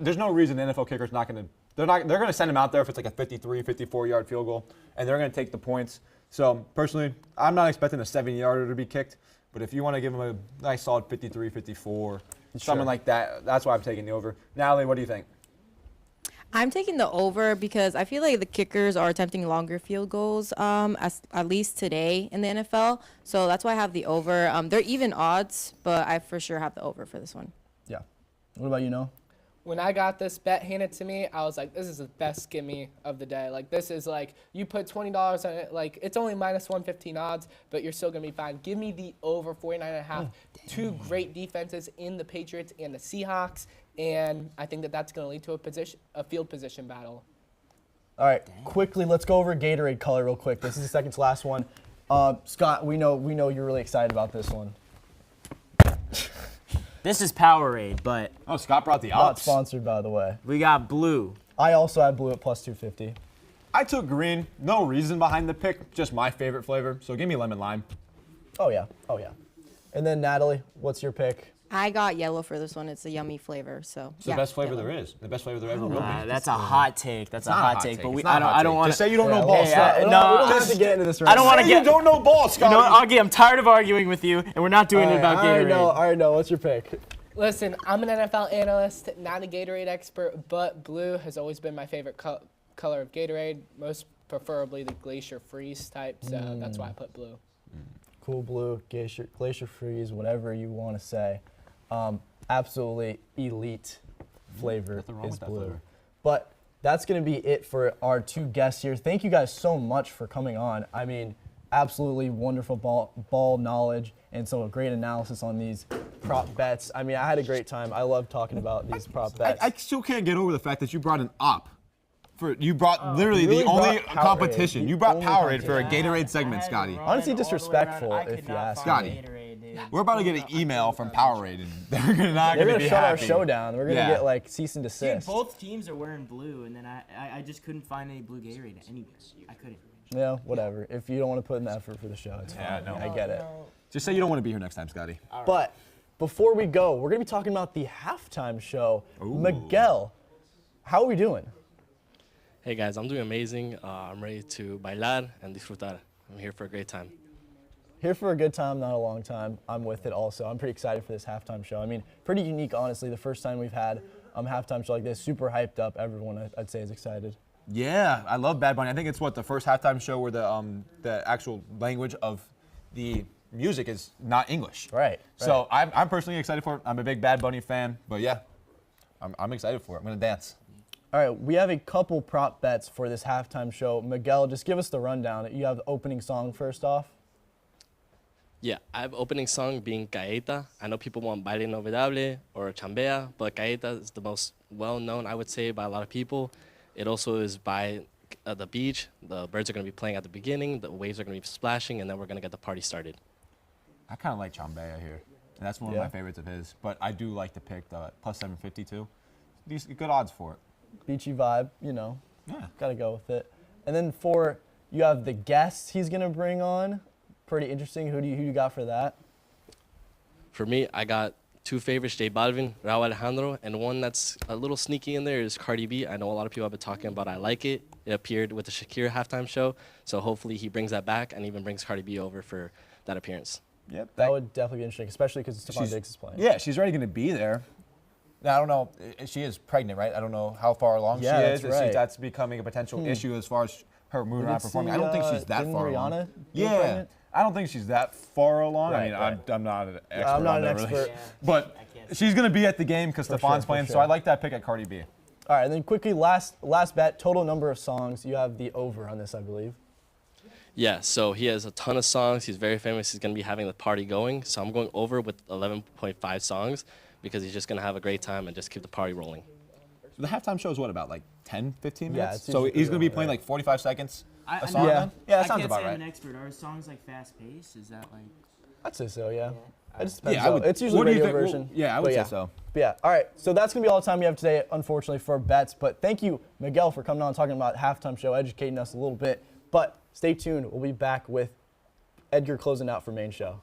[SPEAKER 10] There's no reason the NFL kicker's not going to. They're going to send him out there if it's like a 53, 54-yard field goal, and they're going to take the points. So personally, I'm not expecting a 70-yarder to be kicked, but if you want to give him a nice solid 53, 54, something like that, that's why I'm taking the over. Natalie, what do you think?
[SPEAKER 9] I'm taking the over because I feel like the kickers are attempting longer field goals, at least today in the NFL. So that's why I have the over. They're even odds, but I for sure have the over for this one.
[SPEAKER 12] Yeah. What about you, Noah?
[SPEAKER 11] When I got this bet handed to me, I was like, this is the best gimme of the day. Like, this is like, you put $20 on it, like, it's only minus 115 odds, but you're still going to be fine. Give me the over 49.5. Two great defenses in the Patriots and the Seahawks, and I think that that's going to lead to a field position battle.
[SPEAKER 12] All right, quickly, let's go over Gatorade color real quick. This is the second to last one. Scott, we know you're really excited about this one.
[SPEAKER 6] This is Powerade, but
[SPEAKER 10] Oh, Scott brought the
[SPEAKER 12] Not
[SPEAKER 10] odds.
[SPEAKER 12] sponsored, by the way.
[SPEAKER 6] we got blue.
[SPEAKER 12] I also have blue at plus 250.
[SPEAKER 10] I took green. No reason behind the pick, just my favorite flavor. So give me lemon lime.
[SPEAKER 12] Oh, yeah. And then, Natalie, what's your pick?
[SPEAKER 9] I got yellow for this one. It's a yummy flavor. So
[SPEAKER 10] It's the best flavor there is. The best flavor there ever will be.
[SPEAKER 6] That's a hot take. That's a
[SPEAKER 10] not a
[SPEAKER 6] hot
[SPEAKER 10] hot
[SPEAKER 6] take.
[SPEAKER 10] take.
[SPEAKER 6] But
[SPEAKER 10] It's not a hot
[SPEAKER 6] I don't
[SPEAKER 10] take.
[SPEAKER 6] want
[SPEAKER 10] Just say you don't know
[SPEAKER 12] Yeah,
[SPEAKER 10] ball,
[SPEAKER 12] hey,
[SPEAKER 10] Scott.
[SPEAKER 12] we
[SPEAKER 6] no,
[SPEAKER 12] don't have to get into this right
[SPEAKER 6] I don't
[SPEAKER 12] now.
[SPEAKER 6] want to
[SPEAKER 10] You
[SPEAKER 6] get.
[SPEAKER 10] don't know ball, Scott.
[SPEAKER 6] You know, Augie, I'm tired of arguing with you, and we're not doing it about Gatorade.
[SPEAKER 12] All right, no. What's your pick?
[SPEAKER 11] Listen, I'm an NFL analyst, not a Gatorade expert, but blue has always been my favorite color of Gatorade, most preferably the Glacier Freeze type, so that's why I put blue.
[SPEAKER 12] Cool blue, glacier freeze, whatever you want to say. Absolutely elite flavor
[SPEAKER 10] Nothing wrong
[SPEAKER 12] is
[SPEAKER 10] with that
[SPEAKER 12] blue.
[SPEAKER 10] flavor.
[SPEAKER 12] But that's going to be it for our two guests here. Thank you guys so much for coming on. I mean, absolutely wonderful ball knowledge and some great analysis on these prop bets. I mean, I had a great time. I love talking about these prop bets.
[SPEAKER 10] I still can't get over the fact that you brought an op. You brought literally
[SPEAKER 12] really
[SPEAKER 10] the only
[SPEAKER 12] brought Powerade.
[SPEAKER 10] competition.
[SPEAKER 12] The
[SPEAKER 10] You brought
[SPEAKER 12] only
[SPEAKER 10] Powerade for a
[SPEAKER 12] competition.
[SPEAKER 10] Gatorade segment, Scotty.
[SPEAKER 12] Honestly, disrespectful if you ask
[SPEAKER 10] Scotty.
[SPEAKER 12] me.
[SPEAKER 10] We're about to get an email from Powerade, and they're not
[SPEAKER 12] They're
[SPEAKER 10] going to
[SPEAKER 12] going
[SPEAKER 10] be
[SPEAKER 12] to shut our
[SPEAKER 10] happy.
[SPEAKER 12] show down. We're going to
[SPEAKER 10] Yeah.
[SPEAKER 12] get like cease and
[SPEAKER 6] Dude,
[SPEAKER 12] desist.
[SPEAKER 6] both teams are wearing blue, and then I just couldn't find any blue Gatorade anywhere. I couldn't.
[SPEAKER 12] Yeah, whatever. If you don't want to put in the effort for the show, it's
[SPEAKER 10] Yeah,
[SPEAKER 12] fine.
[SPEAKER 10] no.
[SPEAKER 12] I get it.
[SPEAKER 10] Just say you don't want to be here next time, Scotty.
[SPEAKER 12] But before we go, we're going to be talking about the halftime show. Miguel, how are we doing?
[SPEAKER 13] Hey guys, I'm doing amazing. I'm ready to bailar and disfrutar. I'm here for a great time.
[SPEAKER 12] Here for a good time, not a long time. I'm with it also. I'm pretty excited for this halftime show. I mean, pretty unique, honestly. The first time we've had a halftime show like this, super hyped up. Everyone, I'd say, is excited.
[SPEAKER 10] Yeah, I love Bad Bunny. I think it's the first halftime show where the actual language of the music is not English.
[SPEAKER 12] Right.
[SPEAKER 10] So I'm personally excited for it. I'm a big Bad Bunny fan, but yeah, I'm excited for it. I'm gonna dance.
[SPEAKER 12] All right, we have a couple prop bets for this halftime show. Miguel, just give us the rundown. You have the opening song first off.
[SPEAKER 13] Yeah, I have opening song being Caeta. I know people want Baile Inolvidable or Chambea, but Caeta is the most well-known, I would say, by a lot of people. It also is by the beach. The birds are going to be playing at the beginning. The waves are going to be splashing, and then we're going to get the party started.
[SPEAKER 10] I kind of like Chambea here, and that's one of my favorites of his. But I do like to pick the plus 750 too. These good odds for it.
[SPEAKER 12] Beachy vibe, you know.
[SPEAKER 10] Yeah.
[SPEAKER 12] Gotta go with it. And then you have the guests he's gonna bring on. Pretty interesting. Who you got for that?
[SPEAKER 13] For me, I got two favorites, J Balvin, Raúl Alejandro, and one that's a little sneaky in there is Cardi B. I know a lot of people have been talking about I Like It. It appeared with the Shakira halftime show, so hopefully he brings that back and even brings Cardi B over for that appearance.
[SPEAKER 10] Yep.
[SPEAKER 12] That would definitely be interesting, especially because Stephon Diggs is playing.
[SPEAKER 10] Yeah, she's already going to be there. Now, I don't know. She is pregnant, right? I don't know how far along she is.
[SPEAKER 12] That's right.
[SPEAKER 10] That's becoming a potential issue as far as her moving around performing. I don't think she's that
[SPEAKER 12] didn't
[SPEAKER 10] far
[SPEAKER 12] Rihanna
[SPEAKER 10] along.
[SPEAKER 12] get
[SPEAKER 10] Yeah.
[SPEAKER 12] pregnant?
[SPEAKER 10] I don't think she's that far along.
[SPEAKER 5] Right,
[SPEAKER 10] I mean, I'm not an expert.
[SPEAKER 12] I'm not
[SPEAKER 10] on
[SPEAKER 12] an
[SPEAKER 10] that,
[SPEAKER 12] expert.
[SPEAKER 10] really. But she's going to be at the game because Stefan's playing, so I like that pick at Cardi B.
[SPEAKER 12] All right, and then quickly, last bet, total number of songs. You have the over on this, I believe.
[SPEAKER 13] Yeah, so he has a ton of songs. He's very famous. He's going to be having the party going. So I'm going over with 11.5 songs because he's just going to have a great time and just keep the party rolling.
[SPEAKER 10] So the halftime show is what, about like 10, 15
[SPEAKER 12] Yeah,
[SPEAKER 10] minutes?
[SPEAKER 12] it's
[SPEAKER 10] So
[SPEAKER 12] usually
[SPEAKER 10] he's going to be
[SPEAKER 12] pretty
[SPEAKER 10] playing
[SPEAKER 12] long,
[SPEAKER 10] like 45 seconds a
[SPEAKER 14] I
[SPEAKER 10] song
[SPEAKER 12] mean,
[SPEAKER 10] then? Yeah, that sounds
[SPEAKER 14] I can't
[SPEAKER 10] about
[SPEAKER 14] say I'm
[SPEAKER 10] right.
[SPEAKER 14] an expert. Are his songs like fast paced? Is that like?
[SPEAKER 12] I'd say so, yeah. It just depends.
[SPEAKER 10] Yeah, I would-
[SPEAKER 12] It's usually
[SPEAKER 10] what do you
[SPEAKER 12] radio
[SPEAKER 10] think?
[SPEAKER 12] version.
[SPEAKER 10] Well, yeah, I would
[SPEAKER 12] but
[SPEAKER 10] say
[SPEAKER 12] yeah.
[SPEAKER 10] so.
[SPEAKER 12] But yeah, all right. So that's going to be all the time we have today, unfortunately, for bets. But thank you, Miguel, for coming on and talking about halftime show, educating us a little bit. But stay tuned. We'll be back with Edgar closing out for main show.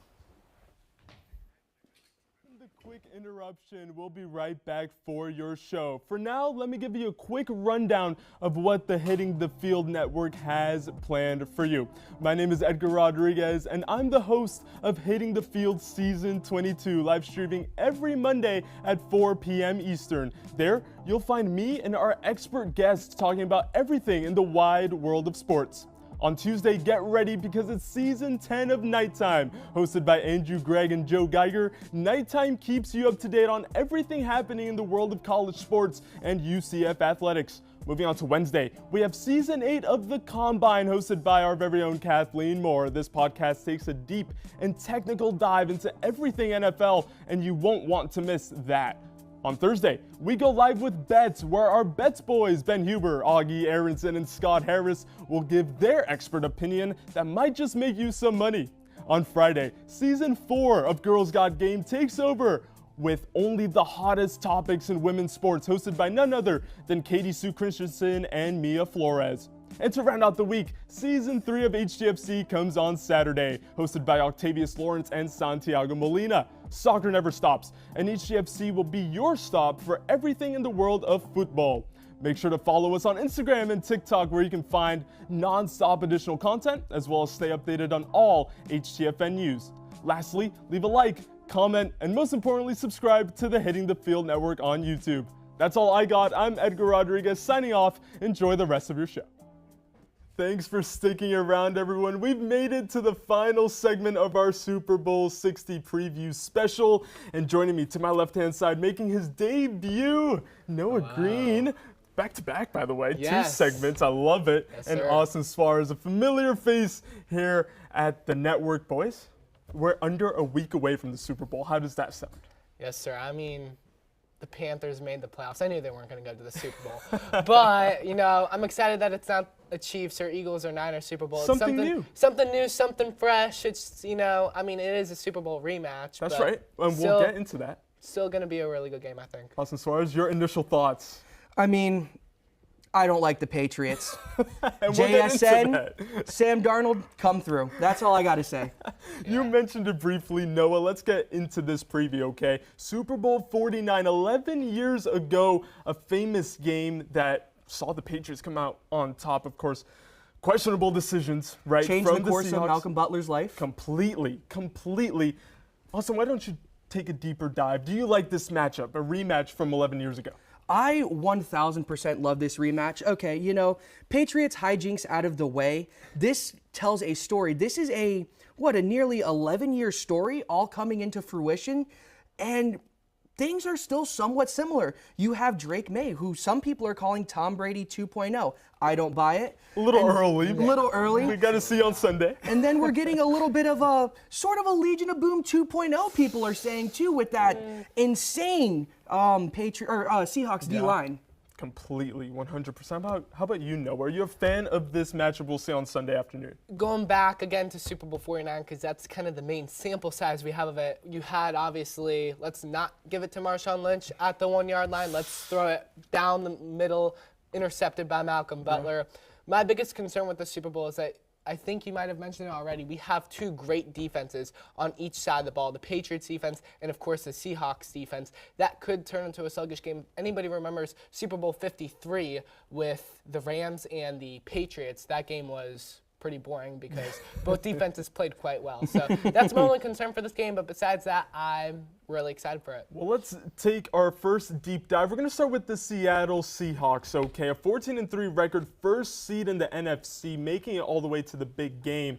[SPEAKER 1] Quick interruption. We'll be right back for your show. For now, let me give you a quick rundown of what the Hitting the Field Network has planned for you. My name is Edgar Rodriguez, and I'm the host of Hitting the Field Season 22, live streaming every Monday at 4 p.m. Eastern. There, you'll find me and our expert guests talking about everything in the wide world of sports. On Tuesday, get ready because it's Season 10 of Nighttime. Hosted by Andrew Gregg and Joe Geiger, Nighttime keeps you up to date on everything happening in the world of college sports and UCF athletics. Moving on to Wednesday, we have Season 8 of The Combine, hosted by our very own Kathleen Moore. This podcast takes a deep and technical dive into everything NFL, and you won't want to miss that. On Thursday, we go live with Bets, where our Bets boys, Ben Huber, Augie Aronson, and Scott Harris, will give their expert opinion that might just make you some money. On Friday, Season 4 of Girls Got Game takes over with only the hottest topics in women's sports, hosted by none other than Katie Sue Christensen and Mia Flores. And to round out the week, Season 3 of HTFC comes on Saturday, hosted by Octavius Lawrence and Santiago Molina. Soccer never stops, and HTFC will be your stop for everything in the world of football. Make sure to follow us on Instagram and TikTok, where you can find non-stop additional content, as well as stay updated on all HTFN news. Lastly, leave a like, comment, and most importantly, subscribe to the Hitting the Field Network on YouTube. That's all I got. I'm Edgar Rodriguez, signing off. Enjoy the rest of your show. Thanks for sticking around, everyone. We've made it to the final segment of our Super Bowl 60 preview special. And joining me to my left-hand side, making his debut, Noah Green. Back-to-back, by the way.
[SPEAKER 11] Yes.
[SPEAKER 1] 2 segments. I love it.
[SPEAKER 11] Yes,
[SPEAKER 1] and
[SPEAKER 11] sir.
[SPEAKER 1] Austin Suarez, a familiar face here at the network. Boys, we're under a week away from the Super Bowl. How does that sound?
[SPEAKER 11] Yes, sir. I mean, the Panthers made the playoffs. I knew they weren't going to go to the Super Bowl. But, you know, I'm excited that it's not a Chiefs or Eagles or Niners Super Bowl. It's
[SPEAKER 1] Something new.
[SPEAKER 11] Something new, something fresh. It's, you know, I mean, it is a Super Bowl rematch.
[SPEAKER 1] That's
[SPEAKER 11] but
[SPEAKER 1] right. And we'll get into that.
[SPEAKER 11] Still going to be a really good game, I think.
[SPEAKER 1] Austin Suarez, your initial thoughts?
[SPEAKER 15] I mean, I don't like the Patriots.
[SPEAKER 1] And we'll get into
[SPEAKER 15] JSN,
[SPEAKER 1] that.
[SPEAKER 15] Sam Darnold, come through. That's all I got to say.
[SPEAKER 1] You mentioned it briefly, Noah. Let's get into this preview, okay? Super Bowl 49, 11 years ago, a famous game that saw the Patriots come out on top, of course. Questionable decisions, right?
[SPEAKER 15] Changed
[SPEAKER 1] from
[SPEAKER 15] the course of
[SPEAKER 1] Seahawks.
[SPEAKER 15] Malcolm Butler's life.
[SPEAKER 1] Completely. Austin, why don't you take a deeper dive? Do you like this matchup, a rematch from 11 years ago?
[SPEAKER 15] I 1,000% love this rematch. Okay, you know, Patriots hijinks out of the way. This tells a story. This is a nearly 11-year story all coming into fruition. And things are still somewhat similar. You have Drake May, who some people are calling Tom Brady 2.0. I don't buy it.
[SPEAKER 1] A little early. We got to see on Sunday.
[SPEAKER 15] And then we're getting a little bit of a sort of a Legion of Boom 2.0, people are saying too, with that insane Seahawks D-line.
[SPEAKER 1] Completely, 100%. How about you, Noah? Are you a fan of this matchup we'll see on Sunday afternoon?
[SPEAKER 11] Going back again to Super Bowl 49, because that's kind of the main sample size we have of it. You had, obviously, let's not give it to Marshawn Lynch at the 1-yard line. Let's throw it down the middle, intercepted by Malcolm Butler. My biggest concern with the Super Bowl is that I think you might have mentioned it already. We have 2 great defenses on each side of the ball, the Patriots defense and, of course, the Seahawks defense. That could turn into a sluggish game. Anybody remembers Super Bowl 53 with the Rams and the Patriots? That game was pretty boring because both defenses played quite well. So that's my only concern for this game. But besides that, I'm really excited for it.
[SPEAKER 1] Well, let's take our first deep dive. We're going to start with the Seattle Seahawks, okay? A 14-3 record, first seed in the NFC, making it all the way to the big game.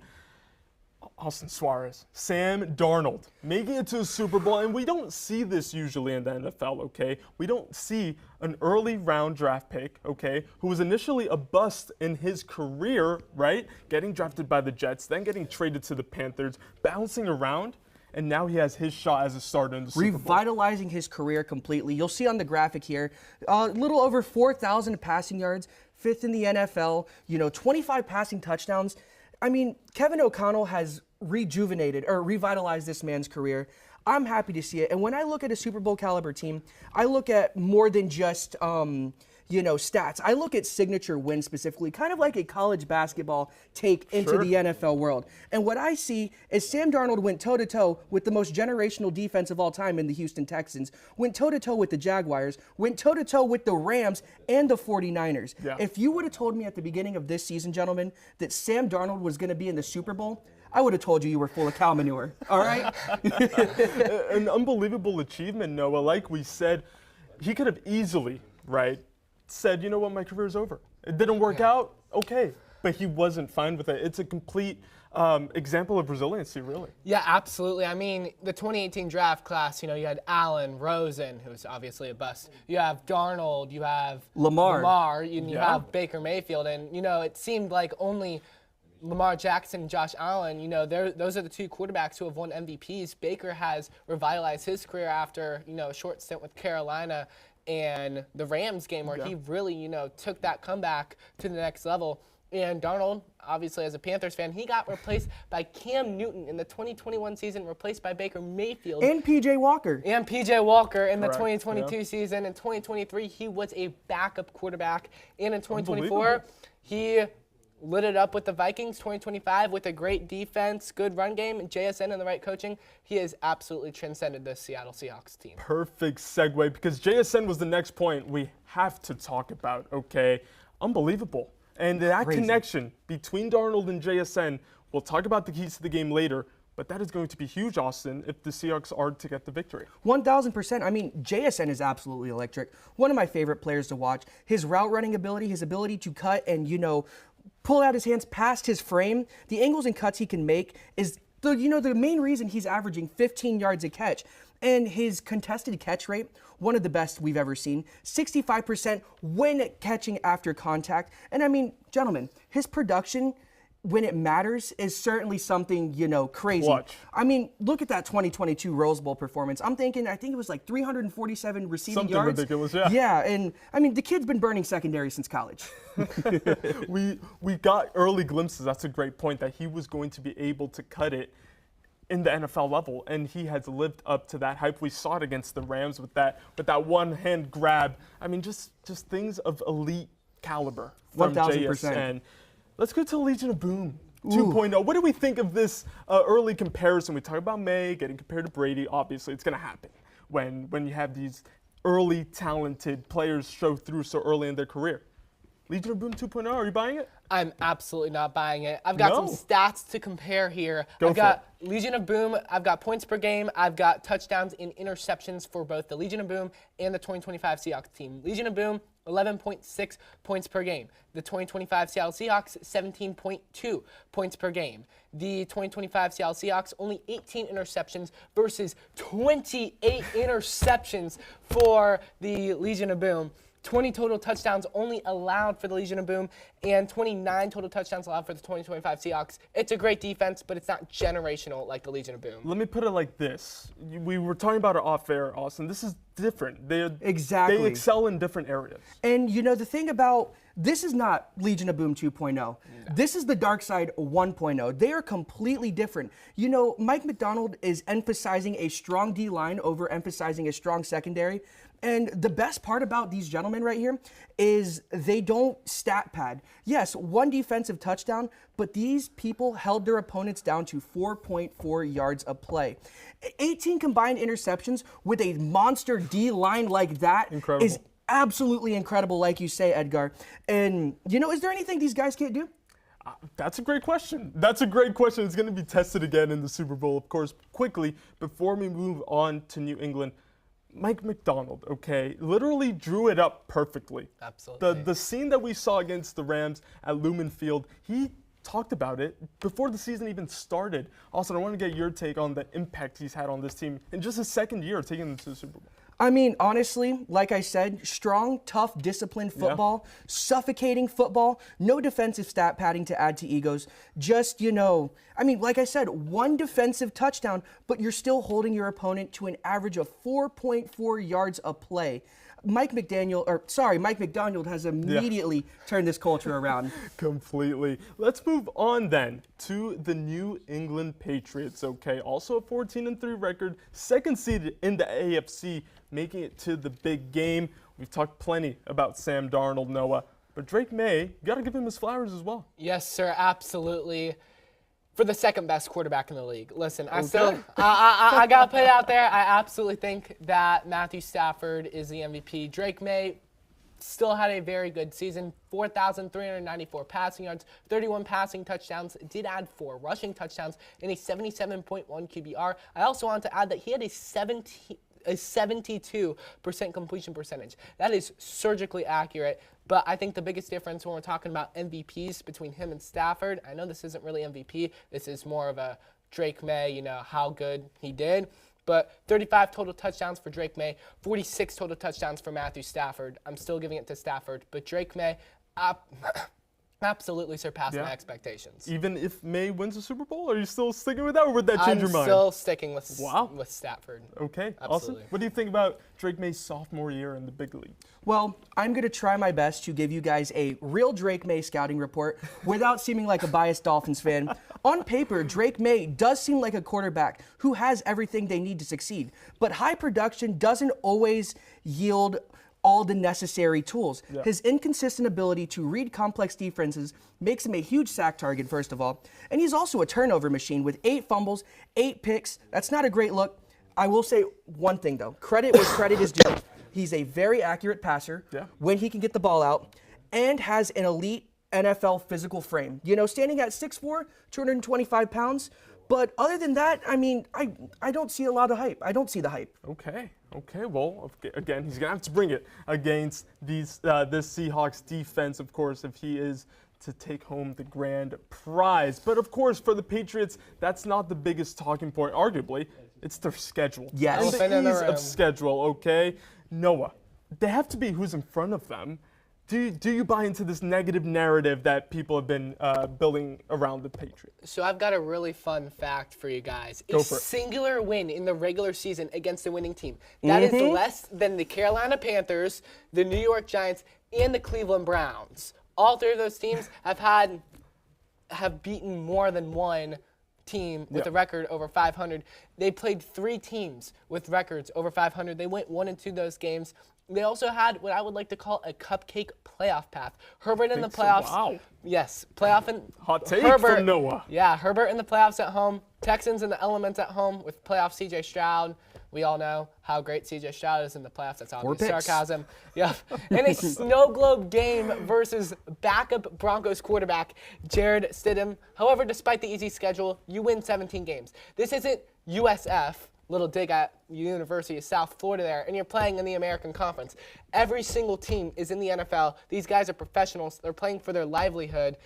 [SPEAKER 1] Austin Suarez, Sam Darnold, making it to a Super Bowl, and we don't see this usually in the NFL, okay? We don't see an early round draft pick, okay, who was initially a bust in his career, right? Getting drafted by the Jets, then getting traded to the Panthers, bouncing around, and now he has his shot as a starter in the Super Bowl.
[SPEAKER 15] Revitalizing his career completely. You'll see on the graphic here, a little over 4,000 passing yards, 5th in the NFL, 25 passing touchdowns. I mean, Kevin O'Connell has rejuvenated or revitalized this man's career. I'm happy to see it. And when I look at a Super Bowl caliber team, I look at more than just, stats. I look at signature wins specifically, kind of like a college basketball take into the NFL world. And what I see is Sam Darnold went toe-to-toe with the most generational defense of all time in the Houston Texans, went toe-to-toe with the Jaguars, went toe-to-toe with the Rams and the 49ers. Yeah. If you would have told me at the beginning of this season, gentlemen, that Sam Darnold was going to be in the Super Bowl, I would have told you were full of cow manure, all right?
[SPEAKER 1] An unbelievable achievement, Noah. Like we said, he could have easily, right, said, you know what, my career's over. It didn't work out, okay. But he wasn't fine with it. It's a complete example of resiliency, really.
[SPEAKER 11] Yeah, absolutely. I mean, the 2018 draft class, you had Allen, Rosen, who's obviously a bust. You have Darnold, you have
[SPEAKER 15] Lamar,
[SPEAKER 11] you have Baker Mayfield. And, it seemed like only Lamar Jackson and Josh Allen, those are the two quarterbacks who have won MVPs. Baker has revitalized his career after, a short stint with Carolina and the Rams game where he really, took that comeback to the next level. And Darnold, obviously as a Panthers fan, he got replaced by Cam Newton in the 2021 season, replaced by Baker Mayfield.
[SPEAKER 15] And P.J. Walker.
[SPEAKER 11] And P.J. Walker in the 2022 season. In 2023, he was a backup quarterback. And in 2024, he lit it up with the Vikings. 2025 with a great defense, good run game, and JSN and the right coaching. He has absolutely transcended the Seattle Seahawks team.
[SPEAKER 1] Perfect segue, because JSN was the next point we have to talk about, okay? Unbelievable. And that connection between Darnold and JSN, we'll talk about the keys to the game later, but that is going to be huge, Austin, if the Seahawks are to get the victory.
[SPEAKER 15] 1,000%. I mean, JSN is absolutely electric. One of my favorite players to watch. His route running ability, his ability to cut and, pull out his hands past his frame, the angles and cuts he can make is the main reason he's averaging 15 yards a catch. And his contested catch rate, one of the best we've ever seen, 65% when catching after contact. And I mean, gentlemen, his production when it matters is certainly something, crazy.
[SPEAKER 1] Clutch.
[SPEAKER 15] I mean, look at that 2022 Rose Bowl performance. I think it was like 347 receiving yards.
[SPEAKER 1] Something ridiculous, yeah.
[SPEAKER 15] Yeah, and I mean, the kid's been burning secondary since college.
[SPEAKER 1] we got early glimpses, that's a great point, that he was going to be able to cut it in the NFL level, and he has lived up to that hype. We saw it against the Rams with that one-hand grab. I mean, just things of elite caliber from
[SPEAKER 15] 1,000%.
[SPEAKER 1] JSN. Let's go to Legion of Boom 2.0. What do we think of this early comparison? We talk about May getting compared to Brady. Obviously, it's going to happen when you have these early talented players show through so early in their career. Legion of Boom 2.0, are you buying it?
[SPEAKER 11] I'm absolutely not buying it. I've got some stats to compare here. I've got Legion of Boom, I've got points per game, I've got touchdowns and interceptions for both the Legion of Boom and the 2025 Seahawks team. Legion of Boom, 11.6 points per game. The 2025 Seattle Seahawks, 17.2 points per game. The 2025 Seattle Seahawks, only 18 interceptions versus 28 interceptions for the Legion of Boom. 20 total touchdowns only allowed for the Legion of Boom, and 29 total touchdowns allowed for the 2025 Seahawks. It's a great defense, but it's not generational like the Legion of Boom.
[SPEAKER 1] Let me put it like this. We were talking about it off air, Austin. This is different. They excel in different areas.
[SPEAKER 15] And the thing about this is not Legion of Boom 2.0. No. This is the Dark Side 1.0. They are completely different. Mike McDonald is emphasizing a strong D-line over emphasizing a strong secondary. And the best part about these gentlemen right here is they don't stat pad. Yes, one defensive touchdown, but these people held their opponents down to 4.4 yards a play. 18 combined interceptions with a monster D-line like that is absolutely incredible, like you say, Edgar. And, is there anything these guys can't do?
[SPEAKER 1] That's a great question. It's going to be tested again in the Super Bowl, of course. Quickly, before we move on to New England, Mike McDonald, literally drew it up perfectly.
[SPEAKER 11] Absolutely.
[SPEAKER 1] The scene that we saw against the Rams at Lumen Field, he talked about it before the season even started. Austin, I want to get your take on the impact he's had on this team in just his second year taking them to the Super Bowl.
[SPEAKER 15] I mean, honestly, like I said, strong, tough, disciplined football, suffocating football, no defensive stat padding to add to egos. Just, I mean, like I said, one defensive touchdown, but you're still holding your opponent to an average of 4.4 yards a play. Mike McDonald has immediately turned this culture around.
[SPEAKER 1] Completely. Let's move on then to the New England Patriots, okay? Also a 14-3 record, second seeded in the AFC, making it to the big game. We've talked plenty about Sam Darnold, Noah, but Drake May, you got to give him his flowers as well.
[SPEAKER 11] Yes, sir, absolutely. For the second best quarterback in the league. Listen, I got to put it out there. I absolutely think that Matthew Stafford is the MVP. Drake May still had a very good season, 4,394 passing yards, 31 passing touchdowns, did add 4 rushing touchdowns, and a 77.1 QBR. I also want to add that he had a 72% completion percentage. That is surgically accurate. But I think the biggest difference when we're talking about MVPs between him and Stafford, I know this isn't really MVP. This is more of a Drake May, how good he did. But 35 total touchdowns for Drake May, 46 total touchdowns for Matthew Stafford. I'm still giving it to Stafford. But Drake May absolutely surpassed my expectations.
[SPEAKER 1] Even if May wins the Super Bowl, are you still sticking with that, or would that change your mind?
[SPEAKER 11] I'm still sticking with Stafford.
[SPEAKER 1] Okay,
[SPEAKER 11] absolutely.
[SPEAKER 1] Awesome. What do you think about Drake May's sophomore year in the big league?
[SPEAKER 15] Well, I'm going to try my best to give you guys a real Drake May scouting report without seeming like a biased Dolphins fan. On paper, Drake May does seem like a quarterback who has everything they need to succeed, but high production doesn't always yield all the necessary tools.
[SPEAKER 1] Yeah.
[SPEAKER 15] His inconsistent ability to read complex defenses makes him a huge sack target, first of all. And he's also a turnover machine with 8 fumbles, 8 picks. That's not a great look. I will say one thing, though. Credit where credit is due. He's a very accurate passer when he can get the ball out and has an elite NFL physical frame. Standing at 6'4", 225 pounds. But other than that, I mean, I don't see a lot of hype. I don't see the hype.
[SPEAKER 1] Okay. Well, again, he's going to have to bring it against this Seahawks defense, of course, if he is to take home the grand prize. But, of course, for the Patriots, that's not the biggest talking point, arguably. It's their schedule.
[SPEAKER 15] Yes.
[SPEAKER 1] And the ease of schedule, okay? Noah, they have to be who's in front of them. Do you buy into this negative narrative that people have been building around the Patriots?
[SPEAKER 11] So I've got a really fun fact for you guys.
[SPEAKER 1] Go
[SPEAKER 11] a
[SPEAKER 1] for it.
[SPEAKER 11] Singular win in the regular season against the winning team. That is less than the Carolina Panthers, the New York Giants, and the Cleveland Browns. All 3 of those teams have beaten more than one team with a record over 500. They played 3 teams with records over 500. They went 1-2 those games. They also had what I would like to call a cupcake playoff path. Herbert in the playoffs.
[SPEAKER 1] Wow.
[SPEAKER 11] Yes, playoff and
[SPEAKER 1] Hot take
[SPEAKER 11] Herbert,
[SPEAKER 1] from Noah.
[SPEAKER 11] Yeah, Herbert in the playoffs at home. Texans in the elements at home with playoff CJ Stroud. We all know how great CJ Stroud is in the playoffs. That's obvious sarcasm. Yeah. In a snow globe game versus backup Broncos quarterback Jared Stidham. However, despite the easy schedule, you win 17 games. This isn't USF. Little dig at University of South Florida there, and you're playing in the American Conference. Every single team is in the NFL. These guys are professionals. They're playing for their livelihood.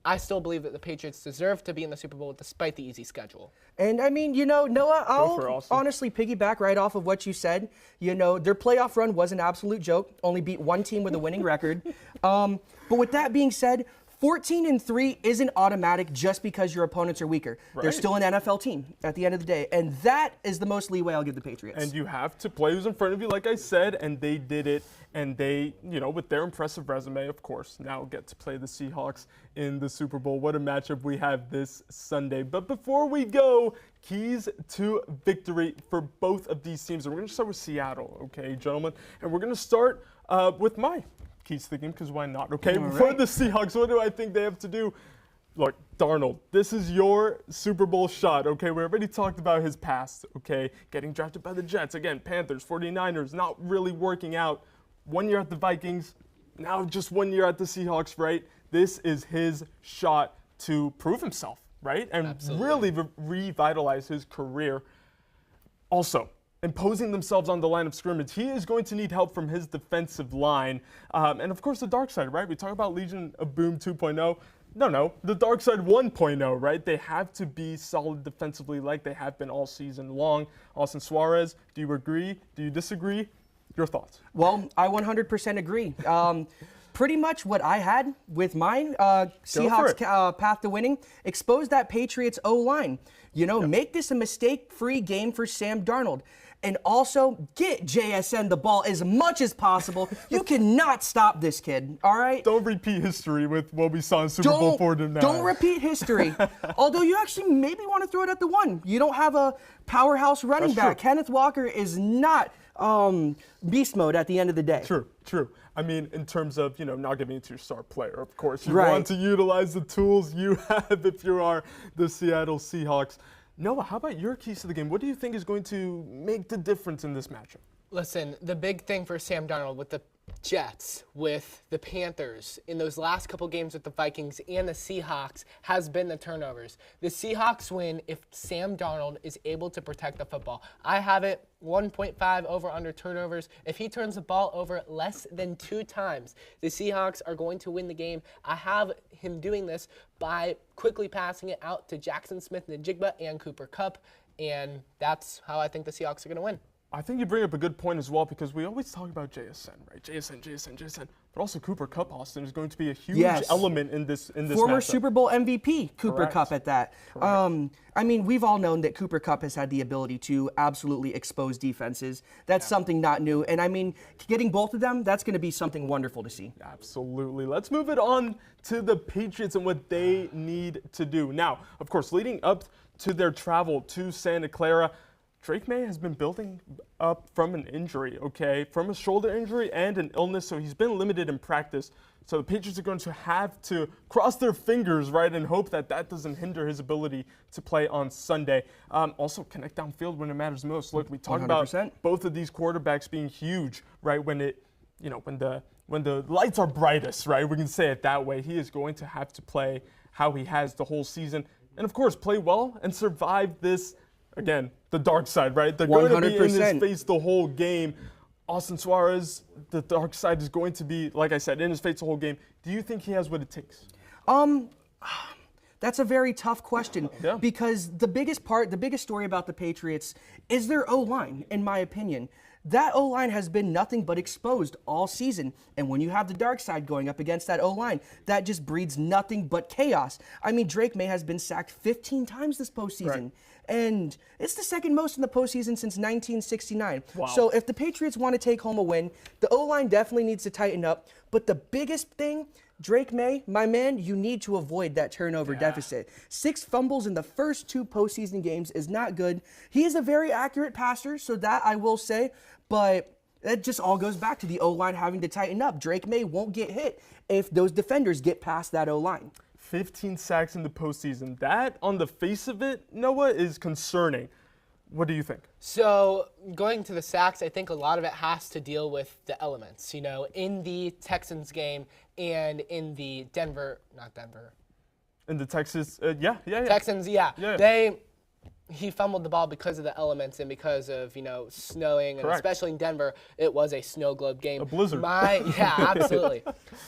[SPEAKER 11] I still believe that the Patriots deserve to be in the Super Bowl despite the easy schedule.
[SPEAKER 15] And I mean, Noah, I'll honestly piggyback right off of what you said. Their playoff run was an absolute joke. Only beat one team with a winning record. But with that being said, 14-3 isn't automatic just because your opponents are weaker.
[SPEAKER 1] Right.
[SPEAKER 15] They're still an NFL team at the end of the day, and that is the most leeway I'll give the Patriots.
[SPEAKER 1] And you have to play who's in front of you, like I said, and they did it. And they, with their impressive resume, of course, now get to play the Seahawks in the Super Bowl. What a matchup we have this Sunday. But before we go, keys to victory for both of these teams. And we're going to start with Seattle, okay, gentlemen? And we're going to start with my keys to the game, because why not, okay? For the Seahawks, what do I think they have to do? Look, Darnold, this is your Super Bowl shot, okay? We already talked about his past, okay? Getting drafted by the Jets, again, Panthers, 49ers, not really working out. 1 year at the Vikings, now just 1 year at the Seahawks, right? This is his shot to prove himself, right? And really revitalize his career. Also, imposing themselves on the line of scrimmage, he is going to need help from his defensive line. And of course, the dark side, right? We talk about Legion of Boom 2.0. No, the dark side 1.0, right? They have to be solid defensively like they have been all season long. Austin Suarez, do you agree? Do you disagree? Your thoughts?
[SPEAKER 15] Well, I 100% agree. Pretty much what I had with mine, Seahawks path to winning, expose that Patriots O-line. Make this a mistake-free game for Sam Darnold. And also, get JSN the ball as much as possible. You cannot stop this kid, all right?
[SPEAKER 1] Don't repeat history with what we saw in Super Bowl 49.
[SPEAKER 15] Don't repeat history. Although you actually maybe want to throw it at the one. You don't have a powerhouse running back.
[SPEAKER 1] True.
[SPEAKER 15] Kenneth Walker is not beast mode at the end of the day.
[SPEAKER 1] True. I mean, in terms of, not giving it to your star player, of course. You want to utilize the tools you have if you are the Seattle Seahawks. Noah, how about your keys to the game? What do you think is going to make the difference in this matchup?
[SPEAKER 11] Listen, the big thing for Sam Darnold with the Jets, with the Panthers, in those last couple games with the Vikings and the Seahawks has been the turnovers. The Seahawks win if Sam Darnold is able to protect the football. I have it 1.5 over under turnovers. If he turns the ball over less than 2 times, the Seahawks are going to win the game. I have him doing this by quickly passing it out to Jackson Smith-Njigba and Cooper Kupp, and that's how I think the Seahawks are going to win.
[SPEAKER 1] I think you bring up a good point as well, because we always talk about JSN, right? JSN. But also Cooper Kupp, Austin, is going to be a huge element in this
[SPEAKER 15] Former
[SPEAKER 1] matchup.
[SPEAKER 15] Super Bowl MVP, Cooper
[SPEAKER 1] Correct.
[SPEAKER 15] Kupp at that. I mean, we've all known that Cooper Kupp has had the ability to absolutely expose defenses. That's something not new. And I mean, getting both of them, that's going to be something wonderful to see.
[SPEAKER 1] Absolutely. Let's move it on to the Patriots and what they need to do. Now, of course, leading up to their travel to Santa Clara, Drake May has been building up from an injury, from a shoulder injury and an illness, so he's been limited in practice. So the Patriots are going to have to cross their fingers, right, and hope that that doesn't hinder his ability to play on Sunday. Also, connect downfield when it matters most. Look, we talk
[SPEAKER 15] 100%.
[SPEAKER 1] about both of these quarterbacks being huge, right, when the lights are brightest, right, we can say it that way. He is going to have to play how he has the whole season and, of course, play well and survive this. Again, the dark side, right? They're going to be in his face the whole game. Austin Suarez, the dark side is going to be, like I said, in his face the whole game. Do you think he has what it takes?
[SPEAKER 15] That's a very tough question because the biggest story about the Patriots is their O-line, in my opinion. That O-line has been nothing but exposed all season. And when you have the dark side going up against that O-line, that just breeds nothing but chaos. I mean, Drake May has been sacked 15 times this postseason. Right. And it's the second most in the postseason since 1969.
[SPEAKER 1] Wow.
[SPEAKER 15] So if the Patriots want to take home a win, the O-line definitely needs to tighten up. But the biggest thing, Drake May, my man, you need to avoid that turnover deficit. 6 fumbles in the first 2 postseason games is not good. He is a very accurate passer, so that I will say, but that just all goes back to the O-line having to tighten up. Drake May won't get hit if those defenders get past that O-line.
[SPEAKER 1] 15 sacks in the postseason. That, on the face of it, Noah, is concerning. What do you think?
[SPEAKER 11] So going to the sacks, I think a lot of it has to deal with the elements. In the Texans game and in the
[SPEAKER 1] in the Texas,
[SPEAKER 11] Texans, he fumbled the ball because of the elements and because of, snowing. And especially in Denver, it was a snow globe game.
[SPEAKER 1] A blizzard.
[SPEAKER 11] Absolutely.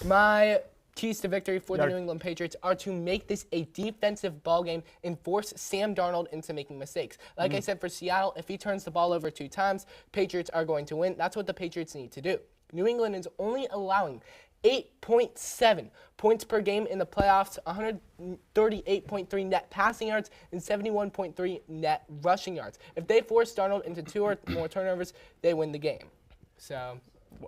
[SPEAKER 11] My keys to victory for the New England Patriots are to make this a defensive ball game and force Sam Darnold into making mistakes. Like I said, for Seattle, if he turns the ball over 2 times, Patriots are going to win. That's what the Patriots need to do. New England is only allowing 8.7 points per game in the playoffs, 138.3 net passing yards, and 71.3 net rushing yards. If they force Darnold into 2 or more turnovers, they win the game. So,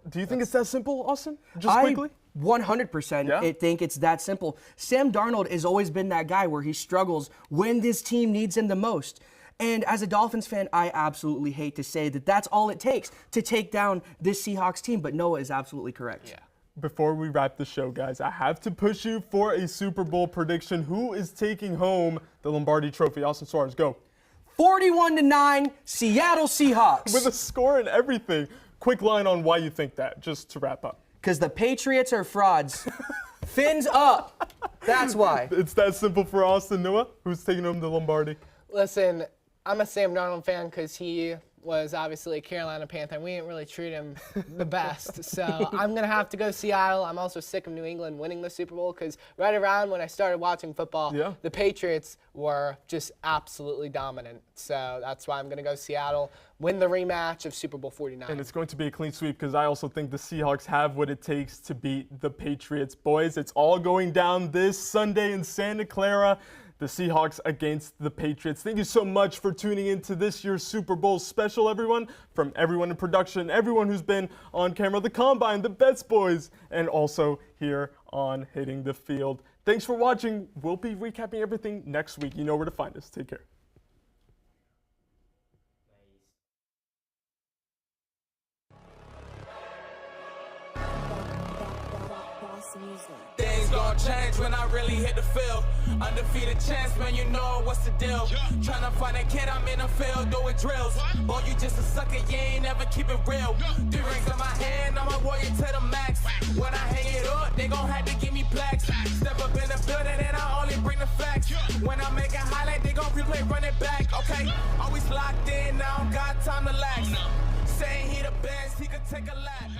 [SPEAKER 1] do you think it's that simple, Austin? Just quickly?
[SPEAKER 15] 100%. I think it's that simple. Sam Darnold has always been that guy where he struggles when this team needs him the most. And as a Dolphins fan, I absolutely hate to say that that's all it takes to take down this Seahawks team, but Noah is absolutely correct.
[SPEAKER 11] Yeah.
[SPEAKER 1] Before we wrap the show, guys, I have to push you for a Super Bowl prediction. Who is taking home the Lombardi Trophy? Austin Suarez, go.
[SPEAKER 15] 41-9, Seattle Seahawks.
[SPEAKER 1] With a score and everything. Quick line on why you think that, just to wrap up.
[SPEAKER 15] Because the Patriots are frauds. Fins up. That's why.
[SPEAKER 1] It's that simple for Austin. Noah, who's taking home the Lombardi?
[SPEAKER 11] Listen, I'm a Sam Darnold fan because he was obviously a Carolina Panther. We didn't really treat him the best. So I'm going to have to go Seattle. I'm also sick of New England winning the Super Bowl because right around when I started watching football, the Patriots were just absolutely dominant. So that's why I'm going to go Seattle, win the rematch of Super Bowl 49.
[SPEAKER 1] And it's going to be a clean sweep because I also think the Seahawks have what it takes to beat the Patriots. Boys, it's all going down this Sunday in Santa Clara. The Seahawks against the Patriots. Thank you so much for tuning into this year's Super Bowl special, everyone. From everyone in production, everyone who's been on camera, the Combine, the Bets Boys, and also here on Hitting the Field. Thanks for watching. We'll be recapping everything next week. You know where to find us. Take care.
[SPEAKER 2] Things gon' change when I really hit the field. Undefeated champs, man, you know what's the deal. Tryna find a kid, I'm in the field doing drills. Boy, you just a sucker, you ain't never keep it real. 3 rings in my hand, I'm a warrior to the max. When I hang it up, they gon' have to give me plaques. Step up in the building and I only bring the facts. When I make a highlight, they gon' replay, run it back. Okay, always locked in, now I don't got time to lax. Saying he the best, he could take a lap.